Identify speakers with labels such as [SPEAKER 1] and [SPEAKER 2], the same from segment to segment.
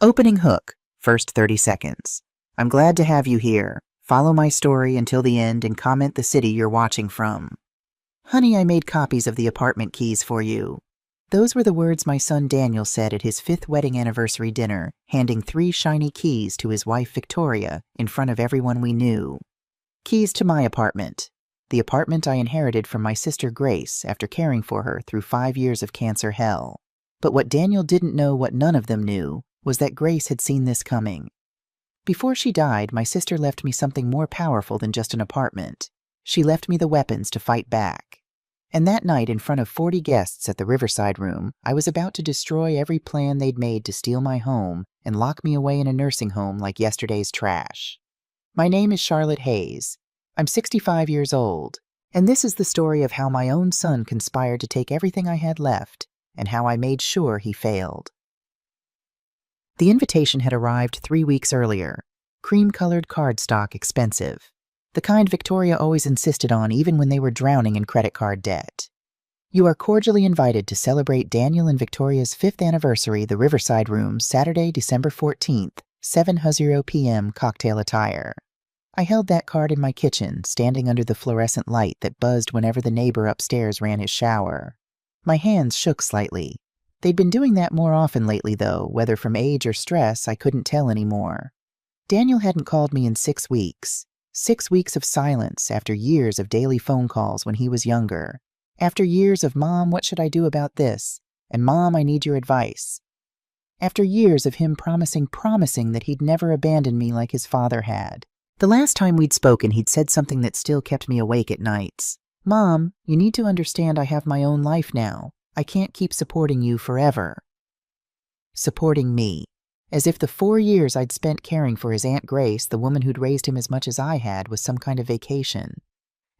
[SPEAKER 1] Opening hook, first 30 seconds. I'm glad to have you here. Follow my story until the end and comment the city you're watching from. Honey, I made copies of the apartment keys for you. Those were the words my son Daniel said at his 5th wedding anniversary dinner, handing 3 shiny keys to his wife Victoria in front of everyone we knew. Keys to my apartment. The apartment I inherited from my sister Grace after caring for her through 5 years of cancer hell. But what Daniel didn't know, what none of them knew, was that Grace had seen this coming. Before she died, my sister left me something more powerful than just an apartment. She left me the weapons to fight back. And that night, in front of 40 guests at the Riverside Room, I was about to destroy every plan they'd made to steal my home and lock me away in a nursing home like yesterday's trash. My name is Charlotte Hayes. I'm 65 years old, and this is the story of how my own son conspired to take everything I had left and how I made sure he failed. The invitation had arrived 3 weeks earlier. Cream-colored cardstock, expensive. The kind Victoria always insisted on even when they were drowning in credit card debt. You are cordially invited to celebrate Daniel and Victoria's 5th anniversary, the Riverside Room, Saturday, December 14th, 7:00 p.m. cocktail attire. I held that card in my kitchen, standing under the fluorescent light that buzzed whenever the neighbor upstairs ran his shower. My hands shook slightly. They'd been doing that more often lately, though, whether from age or stress, I couldn't tell anymore. Daniel hadn't called me in 6 weeks. 6 weeks of silence after years of daily phone calls when he was younger. After years of, Mom, what should I do about this? And Mom, I need your advice. After years of him promising that he'd never abandon me like his father had. The last time we'd spoken, he'd said something that still kept me awake at nights. Mom, you need to understand I have my own life now. I can't keep supporting you forever. Supporting me. As if the 4 years I'd spent caring for his Aunt Grace, the woman who'd raised him as much as I had, was some kind of vacation.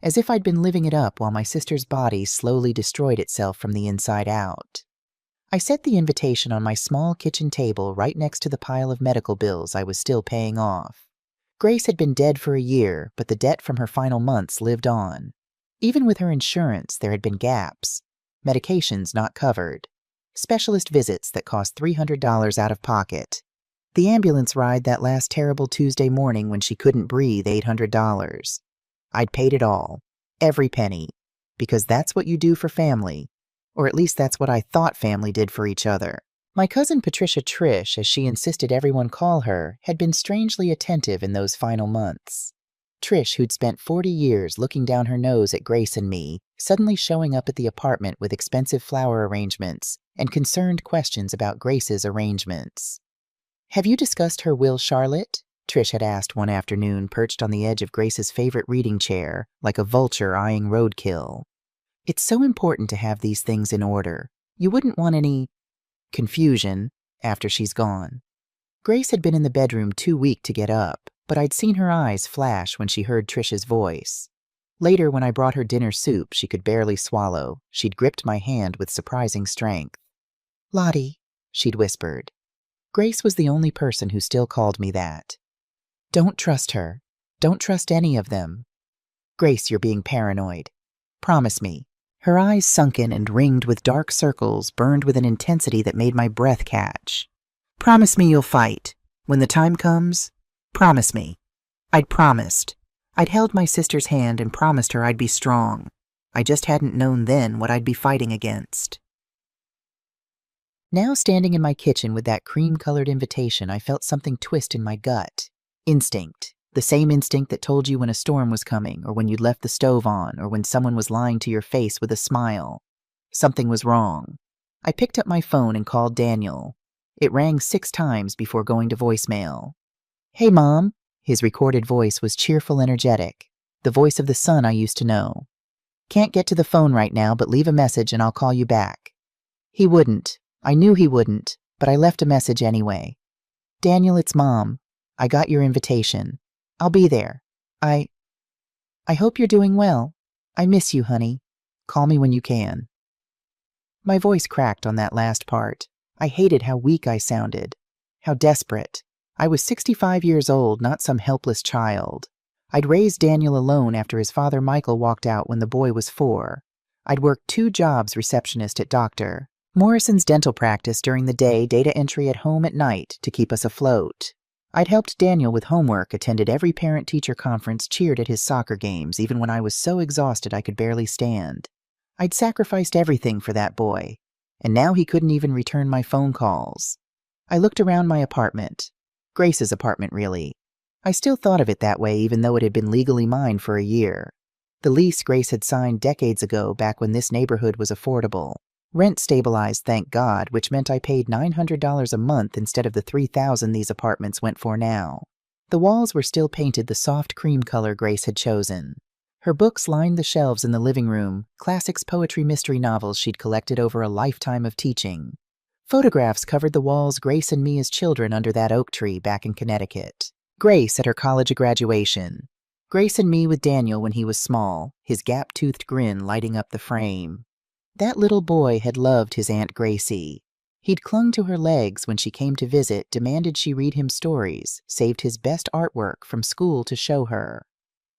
[SPEAKER 1] As if I'd been living it up while my sister's body slowly destroyed itself from the inside out. I set the invitation on my small kitchen table right next to the pile of medical bills I was still paying off. Grace had been dead for a year, but the debt from her final months lived on. Even with her insurance, there had been gaps. Medications not covered. Specialist visits that cost $300 out of pocket. The ambulance ride that last terrible Tuesday morning when she couldn't breathe, $800. I'd paid it all. Every penny. Because that's what you do for family. Or at least that's what I thought family did for each other. My cousin Patricia Trish, as she insisted everyone call her, had been strangely attentive in those final months. Trish, who'd spent 40 years looking down her nose at Grace and me, suddenly showing up at the apartment with expensive flower arrangements and concerned questions about Grace's arrangements. Have you discussed her will, Charlotte? Trish had asked one afternoon, perched on the edge of Grace's favorite reading chair, like a vulture eyeing roadkill. It's so important to have these things in order. You wouldn't want any confusion after she's gone. Grace had been in the bedroom too weak to get up, but I'd seen her eyes flash when she heard Trish's voice. Later, when I brought her dinner soup she could barely swallow, she'd gripped my hand with surprising strength. Lottie, she'd whispered. Grace was the only person who still called me that. Don't trust her. Don't trust any of them. Grace, you're being paranoid. Promise me. Her eyes, sunken and ringed with dark circles, burned with an intensity that made my breath catch. Promise me you'll fight. When the time comes, promise me. I'd promised. I'd held my sister's hand and promised her I'd be strong. I just hadn't known then what I'd be fighting against. Now, standing in my kitchen with that cream-colored invitation, I felt something twist in my gut. Instinct. The same instinct that told you when a storm was coming, or when you'd left the stove on, or when someone was lying to your face with a smile. Something was wrong. I picked up my phone and called Daniel. It rang 6 times before going to voicemail. Hey, Mom. His recorded voice was cheerful, energetic. The voice of the son I used to know. Can't get to the phone right now, but leave a message and I'll call you back. He wouldn't. I knew he wouldn't, but I left a message anyway. Daniel, it's Mom. I got your invitation. I'll be there. I hope you're doing well. I miss you, honey. Call me when you can. My voice cracked on that last part. I hated how weak I sounded. How desperate. I was 65 years old, not some helpless child. I'd raised Daniel alone after his father Michael walked out when the boy was 4. I'd worked 2 jobs, receptionist at doctor. Morrison's dental practice during the day, data entry at home at night to keep us afloat. I'd helped Daniel with homework, attended every parent-teacher conference, cheered at his soccer games, even when I was so exhausted I could barely stand. I'd sacrificed everything for that boy, and now he couldn't even return my phone calls. I looked around my apartment. Grace's apartment, really. I still thought of it that way, even though it had been legally mine for a year. The lease Grace had signed decades ago, back when this neighborhood was affordable. Rent stabilized, thank God, which meant I paid $900 a month instead of the $3,000 these apartments went for now. The walls were still painted the soft cream color Grace had chosen. Her books lined the shelves in the living room, classics, poetry, mystery novels she'd collected over a lifetime of teaching. Photographs covered the walls, Grace and me as children under that oak tree back in Connecticut. Grace at her college graduation. Grace and me with Daniel when he was small, his gap-toothed grin lighting up the frame. That little boy had loved his Aunt Gracie. He'd clung to her legs when she came to visit, demanded she read him stories, saved his best artwork from school to show her.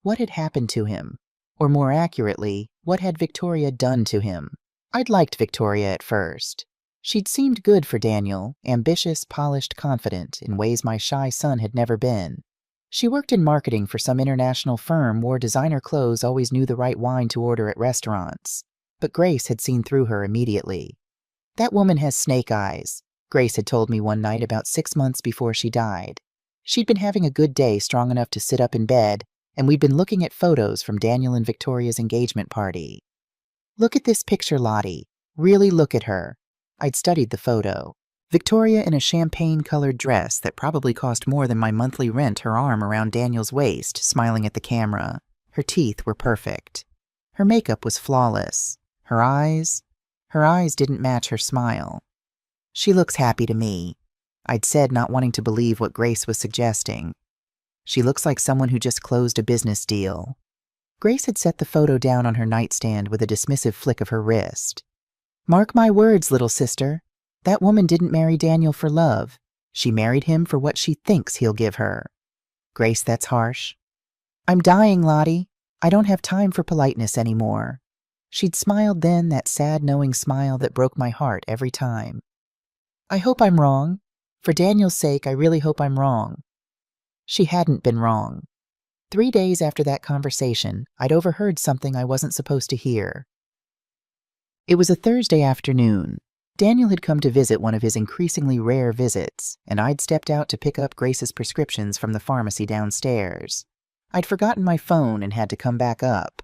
[SPEAKER 1] What had happened to him? Or more accurately, what had Victoria done to him? I'd liked Victoria at first. She'd seemed good for Daniel, ambitious, polished, confident, in ways my shy son had never been. She worked in marketing for some international firm, wore designer clothes, always knew the right wine to order at restaurants. But Grace had seen through her immediately. That woman has snake eyes, Grace had told me one night about 6 months before she died. She'd been having a good day, strong enough to sit up in bed, and we'd been looking at photos from Daniel and Victoria's engagement party. Look at this picture, Lottie. Really look at her. I'd studied the photo. Victoria in a champagne-colored dress that probably cost more than my monthly rent, her arm around Daniel's waist, smiling at the camera. Her teeth were perfect. Her makeup was flawless. Her eyes didn't match her smile. She looks happy to me, I'd said, not wanting to believe what Grace was suggesting. She looks like someone who just closed a business deal. Grace had set the photo down on her nightstand with a dismissive flick of her wrist. Mark my words, little sister. That woman didn't marry Daniel for love. She married him for what she thinks he'll give her. Grace, that's harsh. I'm dying, Lottie. I don't have time for politeness anymore. She'd smiled then, that sad, knowing smile that broke my heart every time. I hope I'm wrong. For Daniel's sake, I really hope I'm wrong. She hadn't been wrong. 3 days after that conversation, I'd overheard something I wasn't supposed to hear. It was a Thursday afternoon. Daniel had come to visit, one of his increasingly rare visits, and I'd stepped out to pick up Grace's prescriptions from the pharmacy downstairs. I'd forgotten my phone and had to come back up.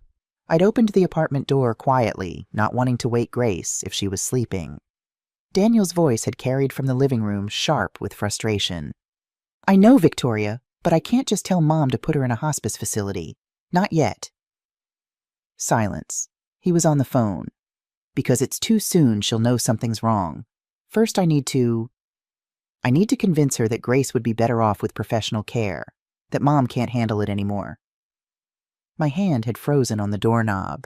[SPEAKER 1] I'd opened the apartment door quietly, not wanting to wake Grace if she was sleeping. Daniel's voice had carried from the living room, sharp with frustration. I know, Victoria, but I can't just tell Mom to put her in a hospice facility. Not yet. Silence. He was on the phone. Because it's too soon, she'll know something's wrong. First I need to convince her that Grace would be better off with professional care, that Mom can't handle it anymore. My hand had frozen on the doorknob.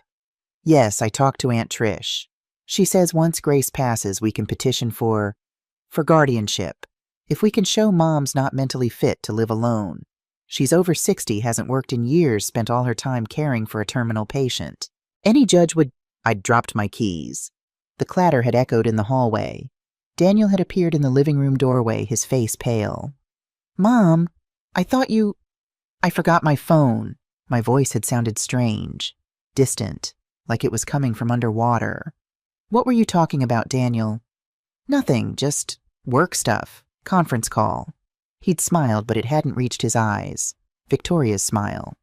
[SPEAKER 1] Yes, I talked to Aunt Trish. She says once Grace passes, we can petition for guardianship. If we can show Mom's not mentally fit to live alone. She's over 60, hasn't worked in years, spent all her time caring for a terminal patient. Any judge would... I'd dropped my keys. The clatter had echoed in the hallway. Daniel had appeared in the living room doorway, his face pale. Mom, I forgot my phone. My voice had sounded strange, distant, like it was coming from underwater. What were you talking about, Daniel? Nothing, just work stuff. Conference call. He'd smiled, but it hadn't reached his eyes. Victoria's smile.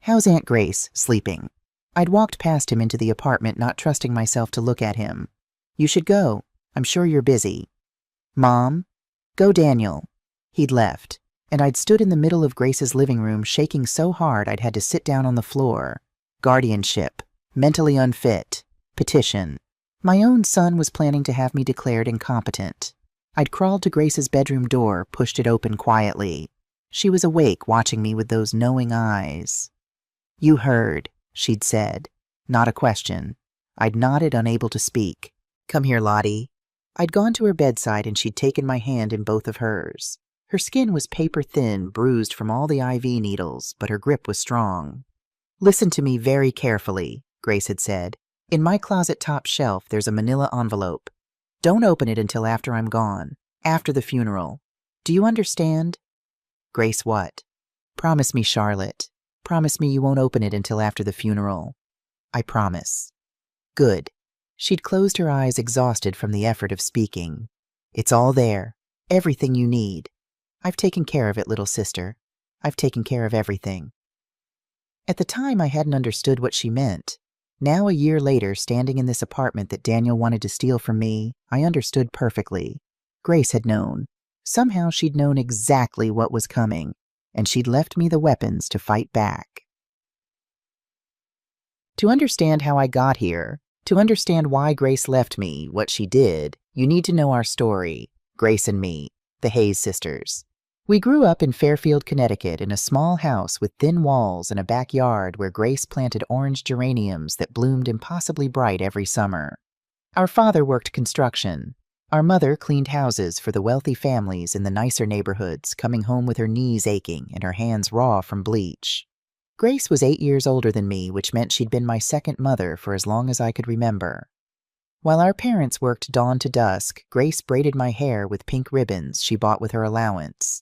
[SPEAKER 1] How's Aunt Grace? Sleeping. I'd walked past him into the apartment, not trusting myself to look at him. You should go. I'm sure you're busy. Mom? Go, Daniel. He'd left, and I'd stood in the middle of Grace's living room, shaking so hard I'd had to sit down on the floor. Guardianship. Mentally unfit. Petition. My own son was planning to have me declared incompetent. I'd crawled to Grace's bedroom door, pushed it open quietly. She was awake, watching me with those knowing eyes. You heard, she'd said. Not a question. I'd nodded, unable to speak. Come here, Lottie. I'd gone to her bedside and she'd taken my hand in both of hers. Her skin was paper-thin, bruised from all the IV needles, but her grip was strong. Listen to me very carefully, Grace had said. In my closet top shelf, there's a manila envelope. Don't open it until after I'm gone, after the funeral. Do you understand? Grace what? Promise me, Charlotte. Promise me you won't open it until after the funeral. I promise. Good. She'd closed her eyes, exhausted from the effort of speaking. It's all there. Everything you need. I've taken care of it, little sister. I've taken care of everything. At the time, I hadn't understood what she meant. Now, a year later, standing in this apartment that Daniel wanted to steal from me, I understood perfectly. Grace had known. Somehow she'd known exactly what was coming, and she'd left me the weapons to fight back. To understand how I got here, to understand why Grace left me what she did, you need to know our story, Grace and me, the Hayes sisters. We grew up in Fairfield, Connecticut, in a small house with thin walls and a backyard where Grace planted orange geraniums that bloomed impossibly bright every summer. Our father worked construction. Our mother cleaned houses for the wealthy families in the nicer neighborhoods, coming home with her knees aching and her hands raw from bleach. Grace was 8 years older than me, which meant she'd been my second mother for as long as I could remember. While our parents worked dawn to dusk, Grace braided my hair with pink ribbons she bought with her allowance.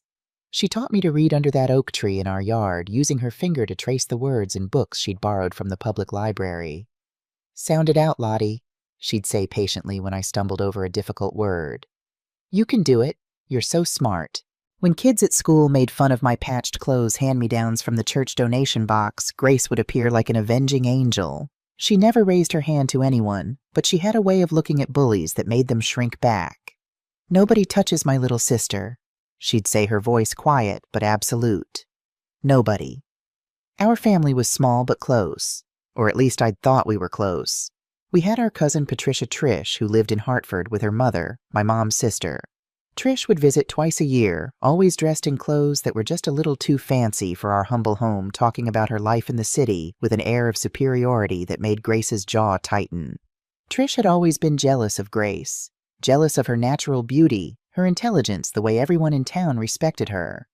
[SPEAKER 1] She taught me to read under that oak tree in our yard, using her finger to trace the words in books she'd borrowed from the public library. "Sound it out, Lottie," she'd say patiently when I stumbled over a difficult word. "You can do it. You're so smart." When kids at school made fun of my patched clothes hand-me-downs from the church donation box, Grace would appear like an avenging angel. She never raised her hand to anyone, but she had a way of looking at bullies that made them shrink back. "Nobody touches my little sister," she'd say, her voice quiet but absolute. Nobody. Our family was small but close, or at least I'd thought we were close. We had our cousin Patricia Trish, who lived in Hartford with her mother, my mom's sister. Trish would visit twice a year, always dressed in clothes that were just a little too fancy for our humble home, talking about her life in the city with an air of superiority that made Grace's jaw tighten. Trish had always been jealous of Grace, jealous of her natural beauty, her intelligence, the way everyone in town respected her.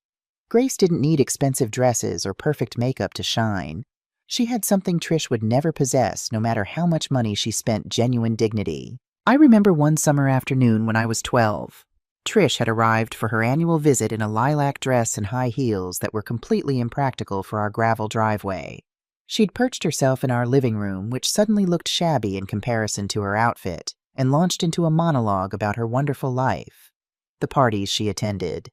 [SPEAKER 1] Grace didn't need expensive dresses or perfect makeup to shine. She had something Trish would never possess, no matter how much money she spent: genuine dignity. I remember one summer afternoon when I was 12. Trish had arrived for her annual visit in a lilac dress and high heels that were completely impractical for our gravel driveway. She'd perched herself in our living room, which suddenly looked shabby in comparison to her outfit, and launched into a monologue about her wonderful life. The parties she attended,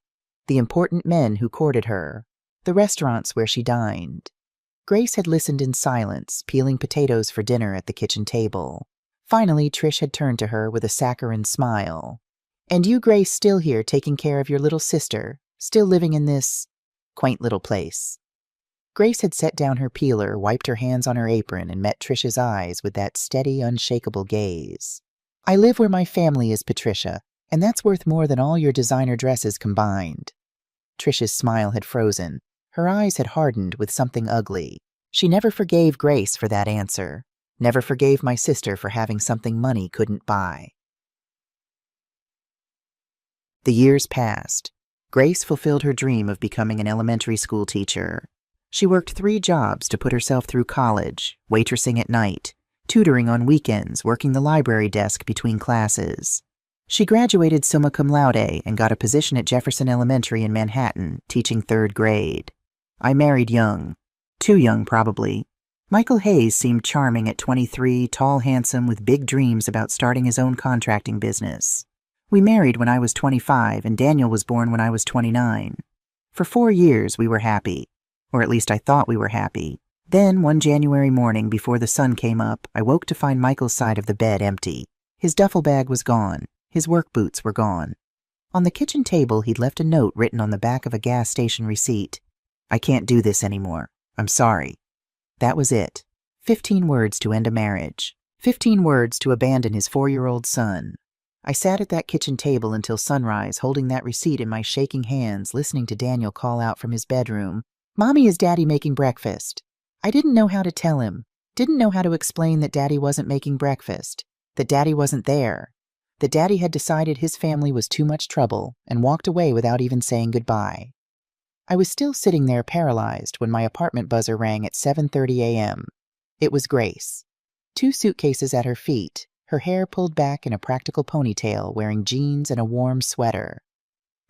[SPEAKER 1] the important men who courted her, the restaurants where she dined. Grace had listened in silence, peeling potatoes for dinner at the kitchen table. Finally, Trish had turned to her with a saccharine smile. "And you, Grace, still here taking care of your little sister, still living in this quaint little place." Grace had set down her peeler, wiped her hands on her apron, and met Trish's eyes with that steady, unshakable gaze. "I live where my family is, Patricia, and that's worth more than all your designer dresses combined." Trish's smile had frozen. Her eyes had hardened with something ugly. She never forgave Grace for that answer, never forgave my sister for having something money couldn't buy. The years passed. Grace fulfilled her dream of becoming an elementary school teacher. She worked 3 jobs to put herself through college, waitressing at night, tutoring on weekends, working the library desk between classes. She graduated summa cum laude and got a position at Jefferson Elementary in Manhattan, teaching 3rd grade. I married young. Too young, probably. Michael Hayes seemed charming at 23, tall, handsome, with big dreams about starting his own contracting business. We married when I was 25, and Daniel was born when I was 29. For 4 years, we were happy. Or at least I thought we were happy. Then, one January morning before the sun came up, I woke to find Michael's side of the bed empty. His duffel bag was gone. His work boots were gone. On the kitchen table, he'd left a note written on the back of a gas station receipt. "I can't do this anymore. I'm sorry." That was it. 15 words to end a marriage. 15 words to abandon his 4-year-old son. I sat at that kitchen table until sunrise, holding that receipt in my shaking hands, listening to Daniel call out from his bedroom, "Mommy, is Daddy making breakfast?" I didn't know how to tell him, didn't know how to explain that Daddy wasn't making breakfast, that Daddy wasn't there, that Daddy had decided his family was too much trouble and walked away without even saying goodbye. I was still sitting there paralyzed when my apartment buzzer rang at 7:30 a.m. It was Grace. 2 suitcases at her feet, her hair pulled back in a practical ponytail, wearing jeans and a warm sweater.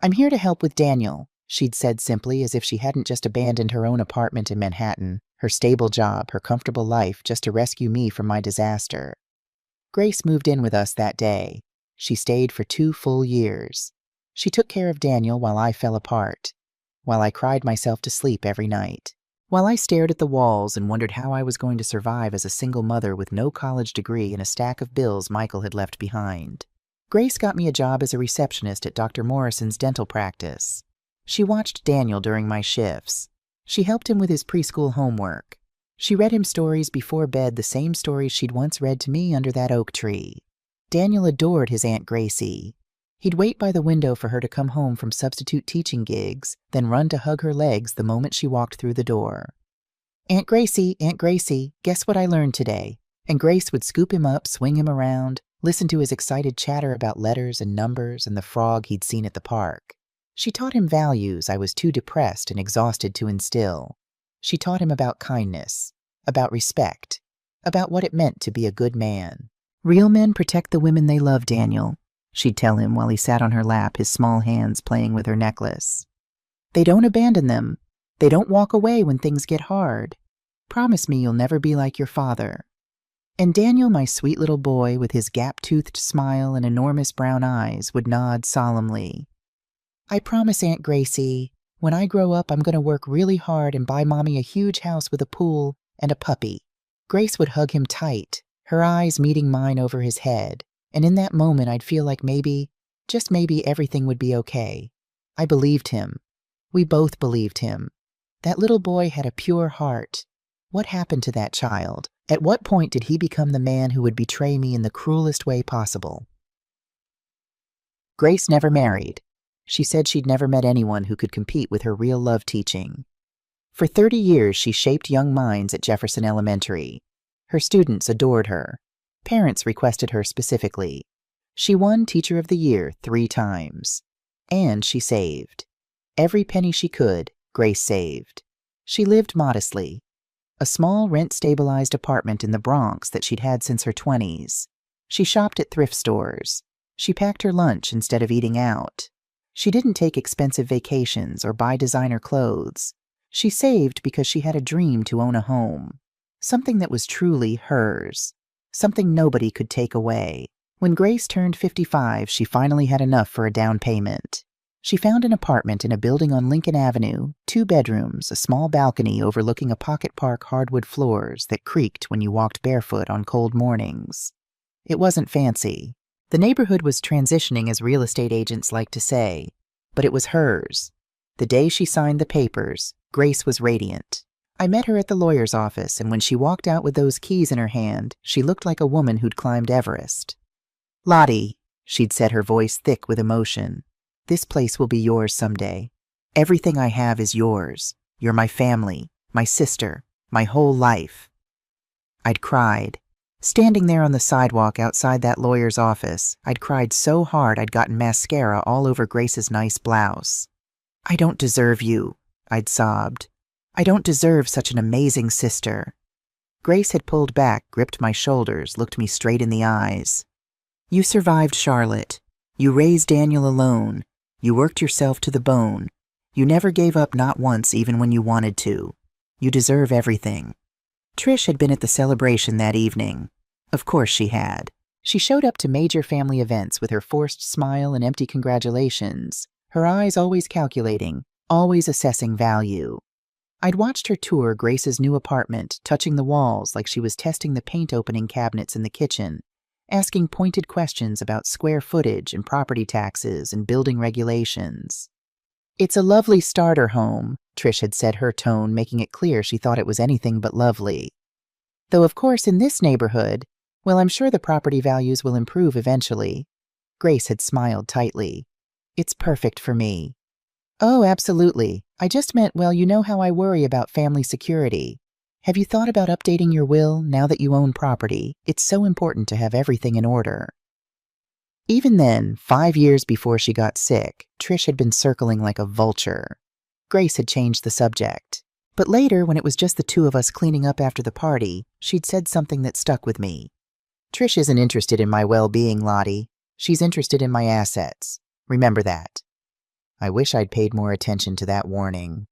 [SPEAKER 1] "I'm here to help with Daniel," she'd said simply, as if she hadn't just abandoned her own apartment in Manhattan, her stable job, her comfortable life, just to rescue me from my disaster. Grace moved in with us that day. She stayed for 2 full years. She took care of Daniel while I fell apart, while I cried myself to sleep every night, while I stared at the walls and wondered how I was going to survive as a single mother with no college degree and a stack of bills Michael had left behind. Grace got me a job as a receptionist at Dr. Morrison's dental practice. She watched Daniel during my shifts. She helped him with his preschool homework. She read him stories before bed, the same stories she'd once read to me under that oak tree. Daniel adored his Aunt Gracie. He'd wait by the window for her to come home from substitute teaching gigs, then run to hug her legs the moment she walked through the door. Aunt Gracie, guess what I learned today?" And Grace would scoop him up, swing him around, listen to his excited chatter about letters and numbers and the frog he'd seen at the park. She taught him values I was too depressed and exhausted to instill. She taught him about kindness, about respect, about what it meant to be a good man. "Real men protect the women they love, Daniel," she'd tell him while he sat on her lap, his small hands playing with her necklace. "They don't abandon them. They don't walk away when things get hard. Promise me you'll never be like your father." And Daniel, my sweet little boy, with his gap-toothed smile and enormous brown eyes, would nod solemnly. "I promise, Aunt Gracie. When I grow up, I'm going to work really hard and buy Mommy a huge house with a pool and a puppy." Grace would hug him tight, her eyes meeting mine over his head, and in that moment I'd feel like maybe, just maybe, everything would be okay. I believed him. We both believed him. That little boy had a pure heart. What happened to that child? At what point did he become the man who would betray me in the cruelest way possible? Grace never married. She said she'd never met anyone who could compete with her real love teaching. For 30 years, she shaped young minds at Jefferson Elementary. Her students adored her. Parents requested her specifically. She won Teacher of the Year 3 times. And she saved. Every penny she could, Grace saved. She lived modestly. A small rent-stabilized apartment in the Bronx that she'd had since her 20s. She shopped at thrift stores. She packed her lunch instead of eating out. She didn't take expensive vacations or buy designer clothes. She saved because she had a dream to own a home. Something that was truly hers. Something nobody could take away. When Grace turned 55, she finally had enough for a down payment. She found an apartment in a building on Lincoln Avenue, 2 bedrooms, a small balcony overlooking a pocket park, hardwood floors that creaked when you walked barefoot on cold mornings. It wasn't fancy. The neighborhood was transitioning, as real estate agents like to say, but it was hers. The day she signed the papers, Grace was radiant. I met her at the lawyer's office, and when she walked out with those keys in her hand, she looked like a woman who'd climbed Everest. "Lottie," she'd said, her voice thick with emotion, "this place will be yours someday. Everything I have is yours. You're my family, my sister, my whole life." I'd cried. Standing there on the sidewalk outside that lawyer's office, I'd cried so hard I'd gotten mascara all over Grace's nice blouse. "I don't deserve you," I'd sobbed. "I don't deserve such an amazing sister." Grace had pulled back, gripped my shoulders, looked me straight in the eyes. "You survived Charlotte. You raised Daniel alone. You worked yourself to the bone. You never gave up, not once, even when you wanted to. You deserve everything." Trish had been at the celebration that evening. Of course she had. She showed up to major family events with her forced smile and empty congratulations, her eyes always calculating, always assessing value. I'd watched her tour Grace's new apartment, touching the walls like she was testing the paint opening cabinets in the kitchen, asking pointed questions about square footage and property taxes and building regulations. "It's a lovely starter home," Trish had said, her tone making it clear she thought it was anything but lovely. "Though, of course, in this neighborhood, well, I'm sure the property values will improve eventually." Grace had smiled tightly. "It's perfect for me." "Oh, absolutely. I just meant, well, you know how I worry about family security. Have you thought about updating your will now that you own property? It's so important to have everything in order." Even then, 5 years before she got sick, Trish had been circling like a vulture. Grace had changed the subject. But later, when it was just the 2 of us cleaning up after the party, she'd said something that stuck with me. Trish isn't interested in my well-being, Lottie. She's interested in my assets. Remember that. I wish I'd paid more attention to that warning.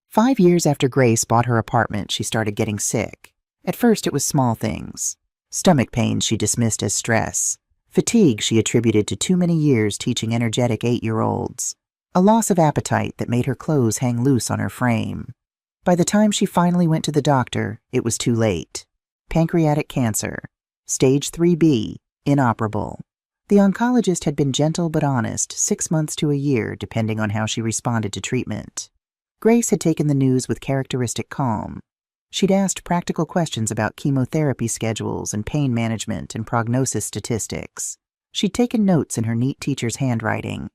[SPEAKER 1] 5 years after Grace bought her apartment, she started getting sick. At first, it was small things. Stomach pains she dismissed as stress. Fatigue she attributed to too many years teaching energetic 8-year-olds. A loss of appetite that made her clothes hang loose on her frame. By the time she finally went to the doctor, it was too late. Pancreatic cancer. Stage 3B. Inoperable. The oncologist had been gentle but honest, 6 months to a year, depending on how she responded to treatment. Grace had taken the news with characteristic calm. She'd asked practical questions about chemotherapy schedules and pain management and prognosis statistics. She'd taken notes in her neat teacher's handwriting.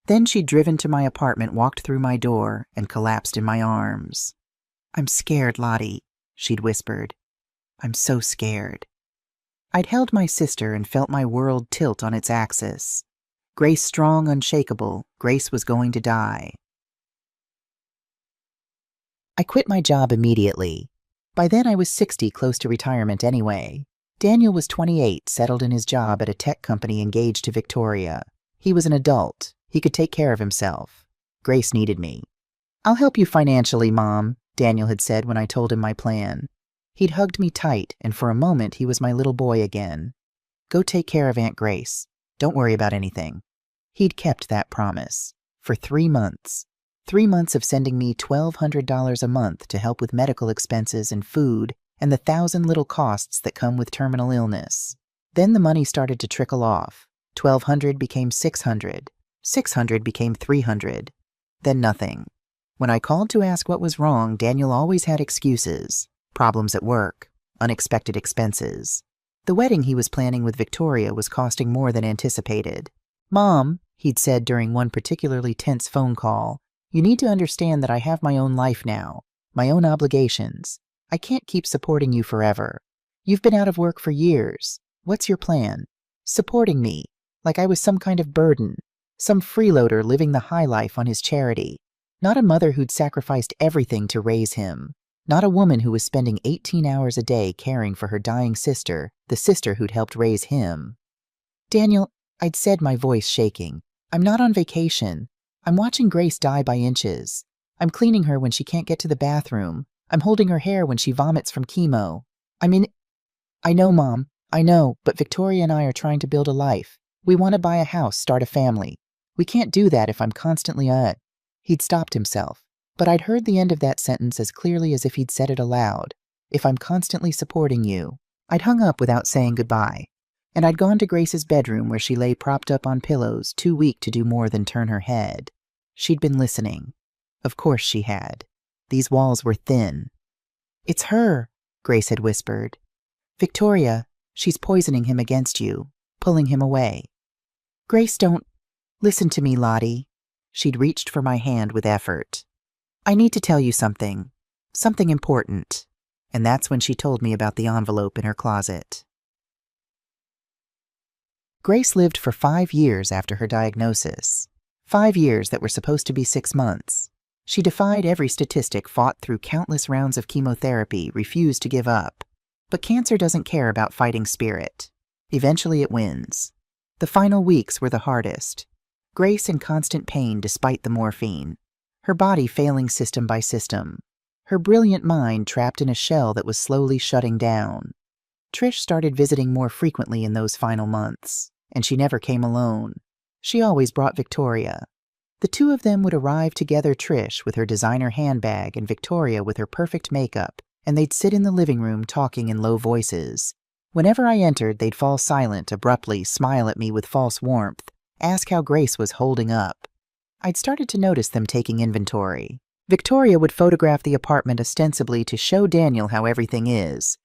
[SPEAKER 1] Then she'd driven to my apartment, walked through my door, and collapsed in my arms. "I'm scared, Lottie," she'd whispered. "I'm so scared." I'd held my sister and felt my world tilt on its axis. Grace strong, unshakable. Grace was going to die. I quit my job immediately. By then I was 60, close to retirement anyway. Daniel was 28, settled in his job at a tech company engaged to Victoria. He was an adult. He could take care of himself. Grace needed me. "I'll help you financially, Mom," Daniel had said when I told him my plan. He'd hugged me tight, and for a moment he was my little boy again. "Go take care of Aunt Grace. Don't worry about anything." He'd kept that promise. For 3 months. 3 months of sending me $1,200 a month to help with medical expenses and food and the 1,000 little costs that come with terminal illness. Then the money started to trickle off. 1,200 became 600. 600 became 300. Then nothing. When I called to ask what was wrong, Daniel always had excuses. Problems at work. Unexpected expenses. The wedding he was planning with Victoria was costing more than anticipated. "Mom," he'd said during one particularly tense phone call, "you need to understand that I have my own life now, my own obligations. I can't keep supporting you forever. You've been out of work for years. What's your plan? Supporting me, like I was some kind of burden, some freeloader living the high life on his charity. Not a mother who'd sacrificed everything to raise him. Not a woman who was spending 18 hours a day caring for her dying sister, the sister who'd helped raise him." "Daniel," I'd said, my voice shaking, "I'm not on vacation. I'm watching Grace die by inches. I'm cleaning her when she can't get to the bathroom. I'm holding her hair when she vomits from chemo. I know, Mom, I know, but Victoria and I are trying to build a life. We want to buy a house, start a family. We can't do that if I'm constantly He'd stopped himself, but I'd heard the end of that sentence as clearly as if he'd said it aloud. "If I'm constantly supporting you." I'd hung up without saying goodbye, and I'd gone to Grace's bedroom where she lay propped up on pillows, too weak to do more than turn her head. She'd been listening. Of course she had. These walls were thin. "It's her," Grace had whispered. "Victoria, she's poisoning him against you, pulling him away." "Grace, don't... Listen to me, Lottie." She'd reached for my hand with effort. "I need to tell you something. Something important." And that's when she told me about the envelope in her closet. Grace lived for 5 years after her diagnosis. 5 years that were supposed to be 6 months. She defied every statistic, fought through countless rounds of chemotherapy, refused to give up. But cancer doesn't care about fighting spirit. Eventually it wins. The final weeks were the hardest. Grace in constant pain despite the morphine. Her body failing system by system. Her brilliant mind trapped in a shell that was slowly shutting down. Trish started visiting more frequently in those final months, and she never came alone. She always brought Victoria. The two of them would arrive together, Trish with her designer handbag and Victoria with her perfect makeup, and they'd sit in the living room talking in low voices. Whenever I entered, they'd fall silent abruptly, smile at me with false warmth, ask how Grace was holding up. I'd started to notice them taking inventory. Victoria would photograph the apartment ostensibly to show Daniel how everything is,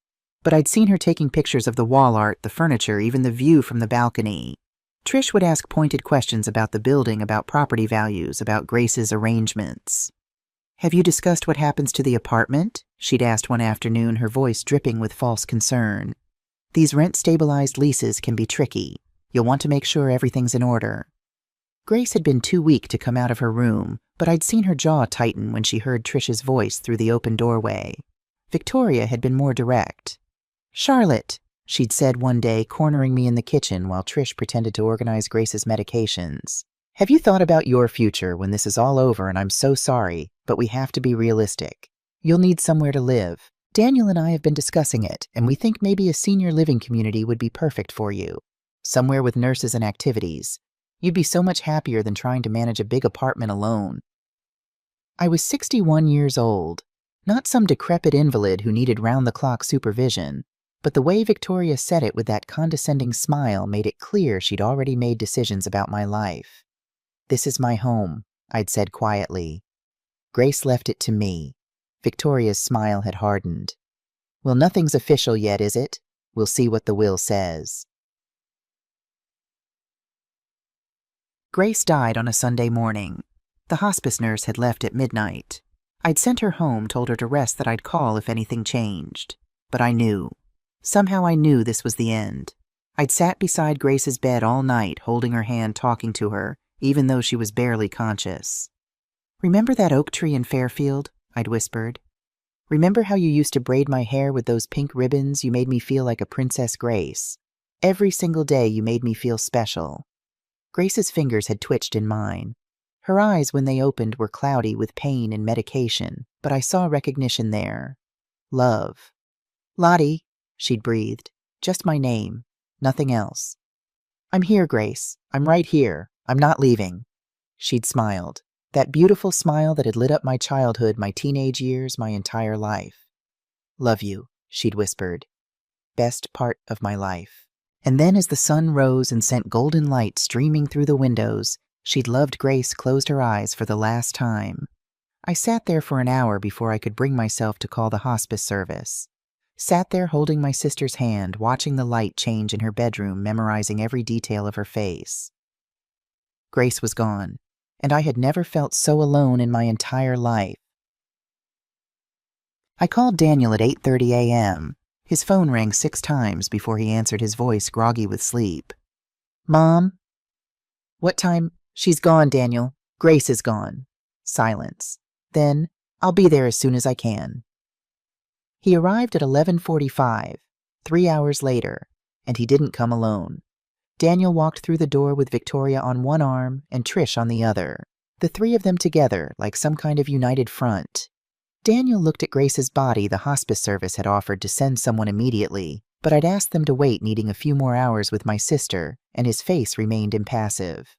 [SPEAKER 1] but I'd seen her taking pictures of the wall art, the furniture, even the view from the balcony. Trish would ask pointed questions about the building, about property values, about Grace's arrangements. "Have you discussed what happens to the apartment?" she'd asked one afternoon, her voice dripping with false concern. "These rent-stabilized leases can be tricky. You'll want to make sure everything's in order." Grace had been too weak to come out of her room, but I'd seen her jaw tighten when she heard Trish's voice through the open doorway. Victoria had been more direct. "Charlotte," she'd said one day, cornering me in the kitchen while Trish pretended to organize Grace's medications. "Have you thought about your future when this is all over? And I'm so sorry, but we have to be realistic. You'll need somewhere to live. Daniel and I have been discussing it, and we think maybe a senior living community would be perfect for you. Somewhere with nurses and activities. You'd be so much happier than trying to manage a big apartment alone." I was 61 years old, not some decrepit invalid who needed round-the-clock supervision, but the way Victoria said it with that condescending smile made it clear she'd already made decisions about my life. "This is my home," I'd said quietly. Grace left it to me. Victoria's smile had hardened. "Well, nothing's official yet, is it? We'll see what the will says." Grace died on a Sunday morning. The hospice nurse had left at midnight. I'd sent her home, told her to rest, that I'd call if anything changed. But I knew. Somehow I knew this was the end. I'd sat beside Grace's bed all night, holding her hand, talking to her, even though she was barely conscious. "Remember that oak tree in Fairfield?" I'd whispered. "Remember how you used to braid my hair with those pink ribbons? You made me feel like a Princess Grace. Every single day you made me feel special." Grace's fingers had twitched in mine. Her eyes, when they opened, were cloudy with pain and medication, but I saw recognition there. Love. "Lottie," she'd breathed. "Just my name. Nothing else." "I'm here, Grace. I'm right here. I'm not leaving." She'd smiled. That beautiful smile that had lit up my childhood, my teenage years, my entire life. "Love you," she'd whispered. "Best part of my life." And then as the sun rose and sent golden light streaming through the windows, she'd loved Grace closed her eyes for the last time. I sat there for an hour before I could bring myself to call the hospice service. Sat there holding my sister's hand, watching the light change in her bedroom, memorizing every detail of her face. Grace was gone, and I had never felt so alone in my entire life. I called Daniel at 8:30 a.m. His phone rang 6 times before he answered, his voice groggy with sleep. "Mom?" "What time?" "She's gone, Daniel. Grace is gone." Silence. Then, "I'll be there as soon as I can." He arrived at 11:45, 3 hours later, and he didn't come alone. Daniel walked through the door with Victoria on one arm and Trish on the other, the 3 of them together like some kind of united front. Daniel looked at Grace's body. The hospice service had offered to send someone immediately, but I'd asked them to wait, needing a few more hours with my sister, and his face remained impassive.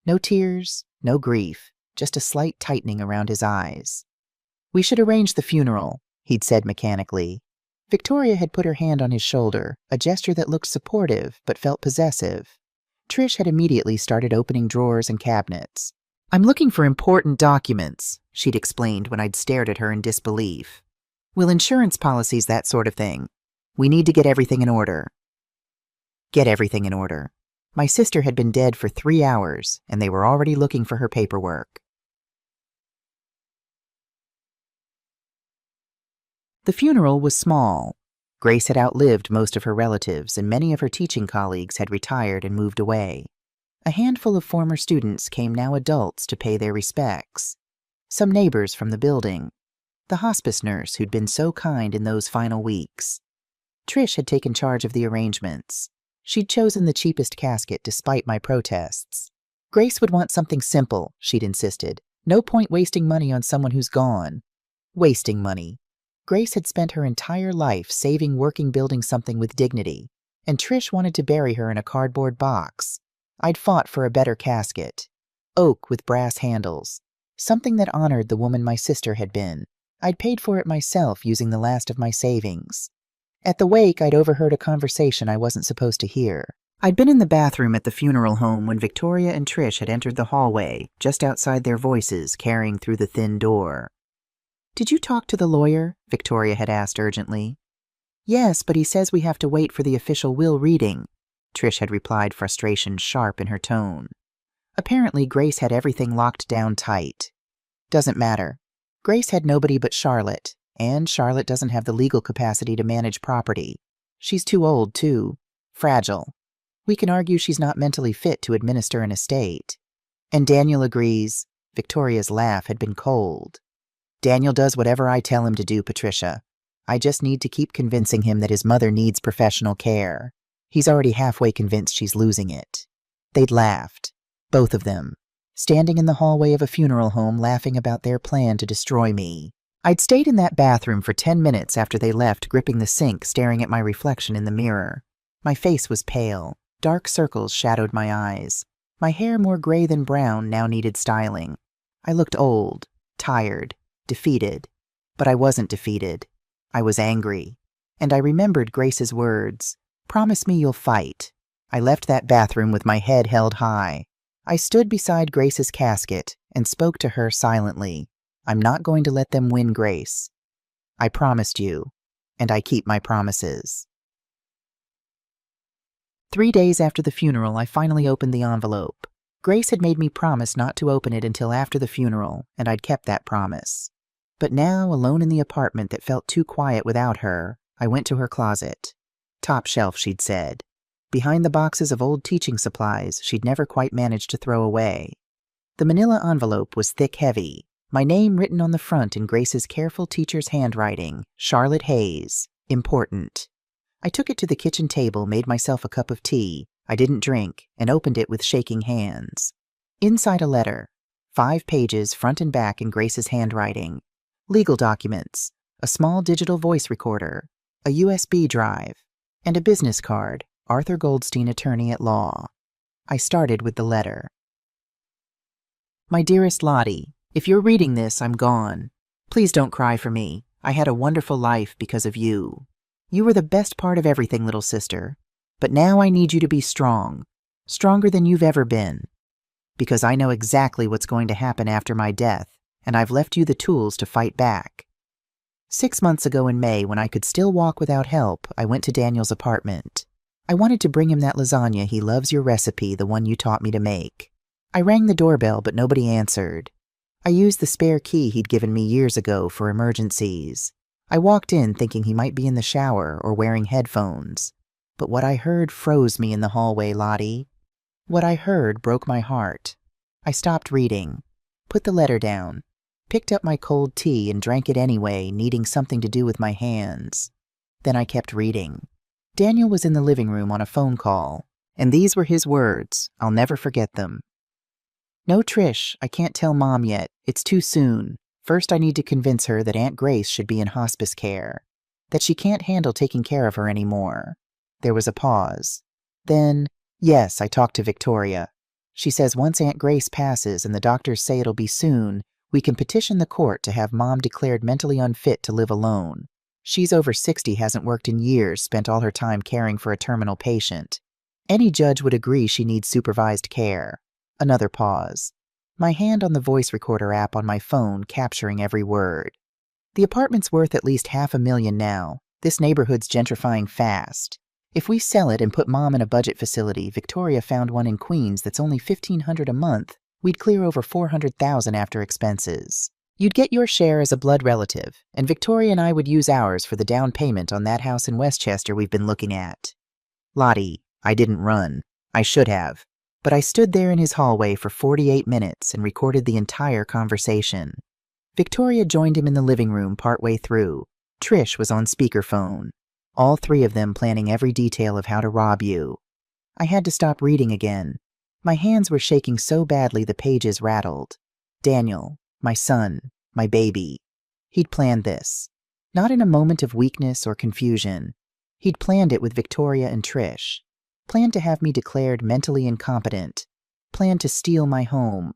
[SPEAKER 1] No tears, no grief, just a slight tightening around his eyes. "We should arrange the funeral," he'd said mechanically. Victoria had put her hand on his shoulder, a gesture that looked supportive but felt possessive. Trish had immediately started opening drawers and cabinets. "I'm looking for important documents," she'd explained when I'd stared at her in disbelief. "Will insurance policies, that sort of thing. We need to get everything in order." Get everything in order. My sister had been dead for 3 hours, and they were already looking for her paperwork. The funeral was small. Grace had outlived most of her relatives, and many of her teaching colleagues had retired and moved away. A handful of former students came, now adults, to pay their respects. Some neighbors from the building. The hospice nurse who'd been so kind in those final weeks. Trish had taken charge of the arrangements. She'd chosen the cheapest casket despite my protests. Grace would want something simple, she'd insisted. No point wasting money on someone who's gone. Wasting money. Grace had spent her entire life saving, working, building something with dignity, and Trish wanted to bury her in a cardboard box. I'd fought for a better casket. Oak with brass handles. Something that honored the woman my sister had been. I'd paid for it myself using the last of my savings. At the wake, I'd overheard a conversation I wasn't supposed to hear. I'd been in the bathroom at the funeral home when Victoria and Trish had entered the hallway, just outside their voices carrying through the thin door. "Did you talk to the lawyer?" Victoria had asked urgently. "Yes, but he says we have to wait for the official will reading," Trish had replied, frustration sharp in her tone. Apparently, Grace had everything locked down tight. "Doesn't matter. Grace had nobody but Charlotte, and Charlotte doesn't have the legal capacity to manage property. She's too old, too. Fragile. We can argue she's not mentally fit to administer an estate." "And Daniel agrees." Victoria's laugh had been cold. "Daniel does whatever I tell him to do, Patricia. I just need to keep convincing him that his mother needs professional care. He's already halfway convinced she's losing it. They'd laughed, both of them, standing in the hallway of a funeral home laughing about their plan to destroy me. I'd stayed in that bathroom for 10 minutes after they left, gripping the sink, staring at my reflection in the mirror. My face was pale. Dark circles shadowed my eyes. My hair, more gray than brown, now needed styling. I looked old, tired, defeated. But I wasn't defeated. I was angry. And I remembered Grace's words. Promise me you'll fight. I left that bathroom with my head held high. I stood beside Grace's casket and spoke to her silently. I'm not going to let them win, Grace. I promised you, and I keep my promises. 3 days after the funeral, I finally opened the envelope. Grace had made me promise not to open it until after the funeral, and I'd kept that promise. But now, alone in the apartment that felt too quiet without her, I went to her closet. Top shelf, she'd said. Behind the boxes of old teaching supplies she'd never quite managed to throw away. The manila envelope was thick, heavy. My name written on the front in Grace's careful teacher's handwriting, Charlotte Hayes, important. I took it to the kitchen table, made myself a cup of tea I didn't drink, and opened it with shaking hands. Inside a letter, 5 pages front and back in Grace's handwriting, legal documents, a small digital voice recorder, a USB drive, and a business card, Arthur Goldstein, attorney at law. I started with the letter. My dearest Lottie, if you're reading this, I'm gone. Please don't cry for me. I had a wonderful life because of you. You were the best part of everything, little sister. But now I need you to be strong, stronger than you've ever been. Because I know exactly what's going to happen after my death, and I've left you the tools to fight back. 6 months ago in May, when I could still walk without help, I went to Daniel's apartment. I wanted to bring him that lasagna. He loves your recipe, the one you taught me to make. I rang the doorbell, but nobody answered. I used the spare key he'd given me years ago for emergencies. I walked in thinking he might be in the shower or wearing headphones. But what I heard froze me in the hallway, Lottie. What I heard broke my heart. I stopped reading, put the letter down, picked up my cold tea and drank it anyway, needing something to do with my hands. Then I kept reading. Daniel was in the living room on a phone call, and these were his words. I'll never forget them. No, Trish, I can't tell Mom yet. It's too soon. First, I need to convince her that Aunt Grace should be in hospice care, that she can't handle taking care of her anymore. There was a pause. Then, yes, I talked to Victoria. She says once Aunt Grace passes and the doctors say it'll be soon, we can petition the court to have Mom declared mentally unfit to live alone. She's over 60, hasn't worked in years, spent all her time caring for a terminal patient. Any judge would agree she needs supervised care. Another pause. My hand on the voice recorder app on my phone capturing every word. The apartment's worth at least $500,000 now. This neighborhood's gentrifying fast. If we sell it and put Mom in a budget facility, Victoria found one in Queens that's only $1,500 a month, we'd clear over $400,000 after expenses. You'd get your share as a blood relative, and Victoria and I would use ours for the down payment on that house in Westchester we've been looking at. Lottie, I didn't run. I should have. But I stood there in his hallway for 48 minutes and recorded the entire conversation. Victoria joined him in the living room partway through. Trish was on speakerphone. All 3 of them planning every detail of how to rob you. I had to stop reading again. My hands were shaking so badly the pages rattled. Daniel, my son, my baby. He'd planned this. Not in a moment of weakness or confusion. He'd planned it with Victoria and Trish. Planned to have me declared mentally incompetent. Planned to steal my home.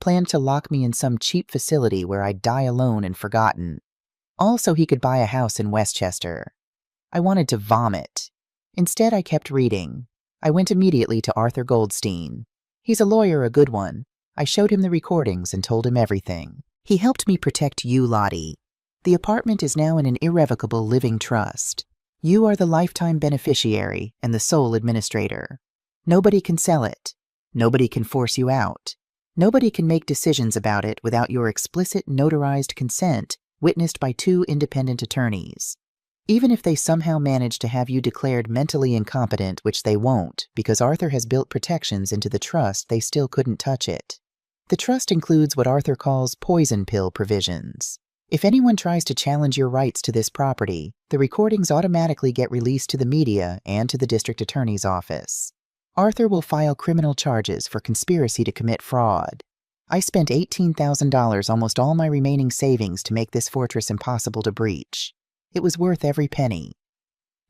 [SPEAKER 1] Planned to lock me in some cheap facility where I'd die alone and forgotten. All so he could buy a house in Westchester. I wanted to vomit. Instead, I kept reading. I went immediately to Arthur Goldstein. He's a lawyer, a good one. I showed him the recordings and told him everything. He helped me protect you, Lottie. The apartment is now in an irrevocable living trust. You are the lifetime beneficiary and the sole administrator. Nobody can sell it. Nobody can force you out. Nobody can make decisions about it without your explicit notarized consent, witnessed by 2 independent attorneys. Even if they somehow manage to have you declared mentally incompetent, which they won't, because Arthur has built protections into the trust, they still couldn't touch it. The trust includes what Arthur calls poison pill provisions. If anyone tries to challenge your rights to this property, the recordings automatically get released to the media and to the district attorney's office. Arthur will file criminal charges for conspiracy to commit fraud. I spent $18,000, almost all my remaining savings, to make this fortress impossible to breach. It was worth every penny.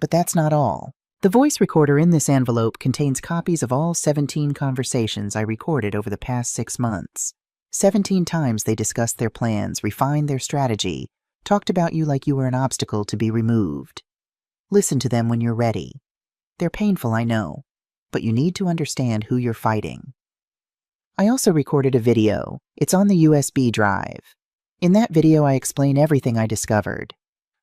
[SPEAKER 1] But that's not all. The voice recorder in this envelope contains copies of all 17 conversations I recorded over the past 6 months. 17 times they discussed their plans, refined their strategy, talked about you like you were an obstacle to be removed. Listen to them when you're ready. They're painful, I know, but you need to understand who you're fighting. I also recorded a video. It's on the USB drive. In that video, I explain everything I discovered.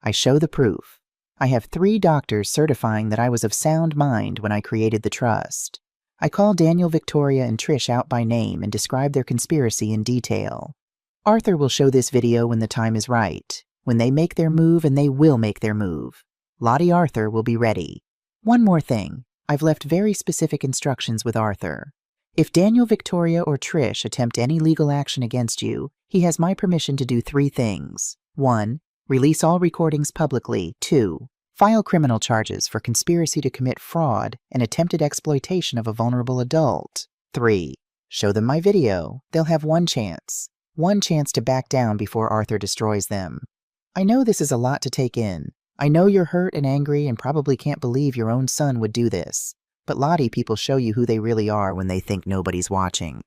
[SPEAKER 1] I show the proof. I have 3 doctors certifying that I was of sound mind when I created the trust. I call Daniel, Victoria, and Trish out by name and describe their conspiracy in detail. Arthur will show this video when the time is right, when they make their move, and they will make their move. Lottie Arthur will be ready. One more thing. I've left very specific instructions with Arthur. If Daniel, Victoria, or Trish attempt any legal action against you, he has my permission to do 3 things. 1. Release all recordings publicly. 2. File criminal charges for conspiracy to commit fraud and attempted exploitation of a vulnerable adult. 3. Show them my video. They'll have one chance to back down before Arthur destroys them. I know this is a lot to take in. I know you're hurt and angry and probably can't believe your own son would do this. But Lottie people show you who they really are when they think nobody's watching.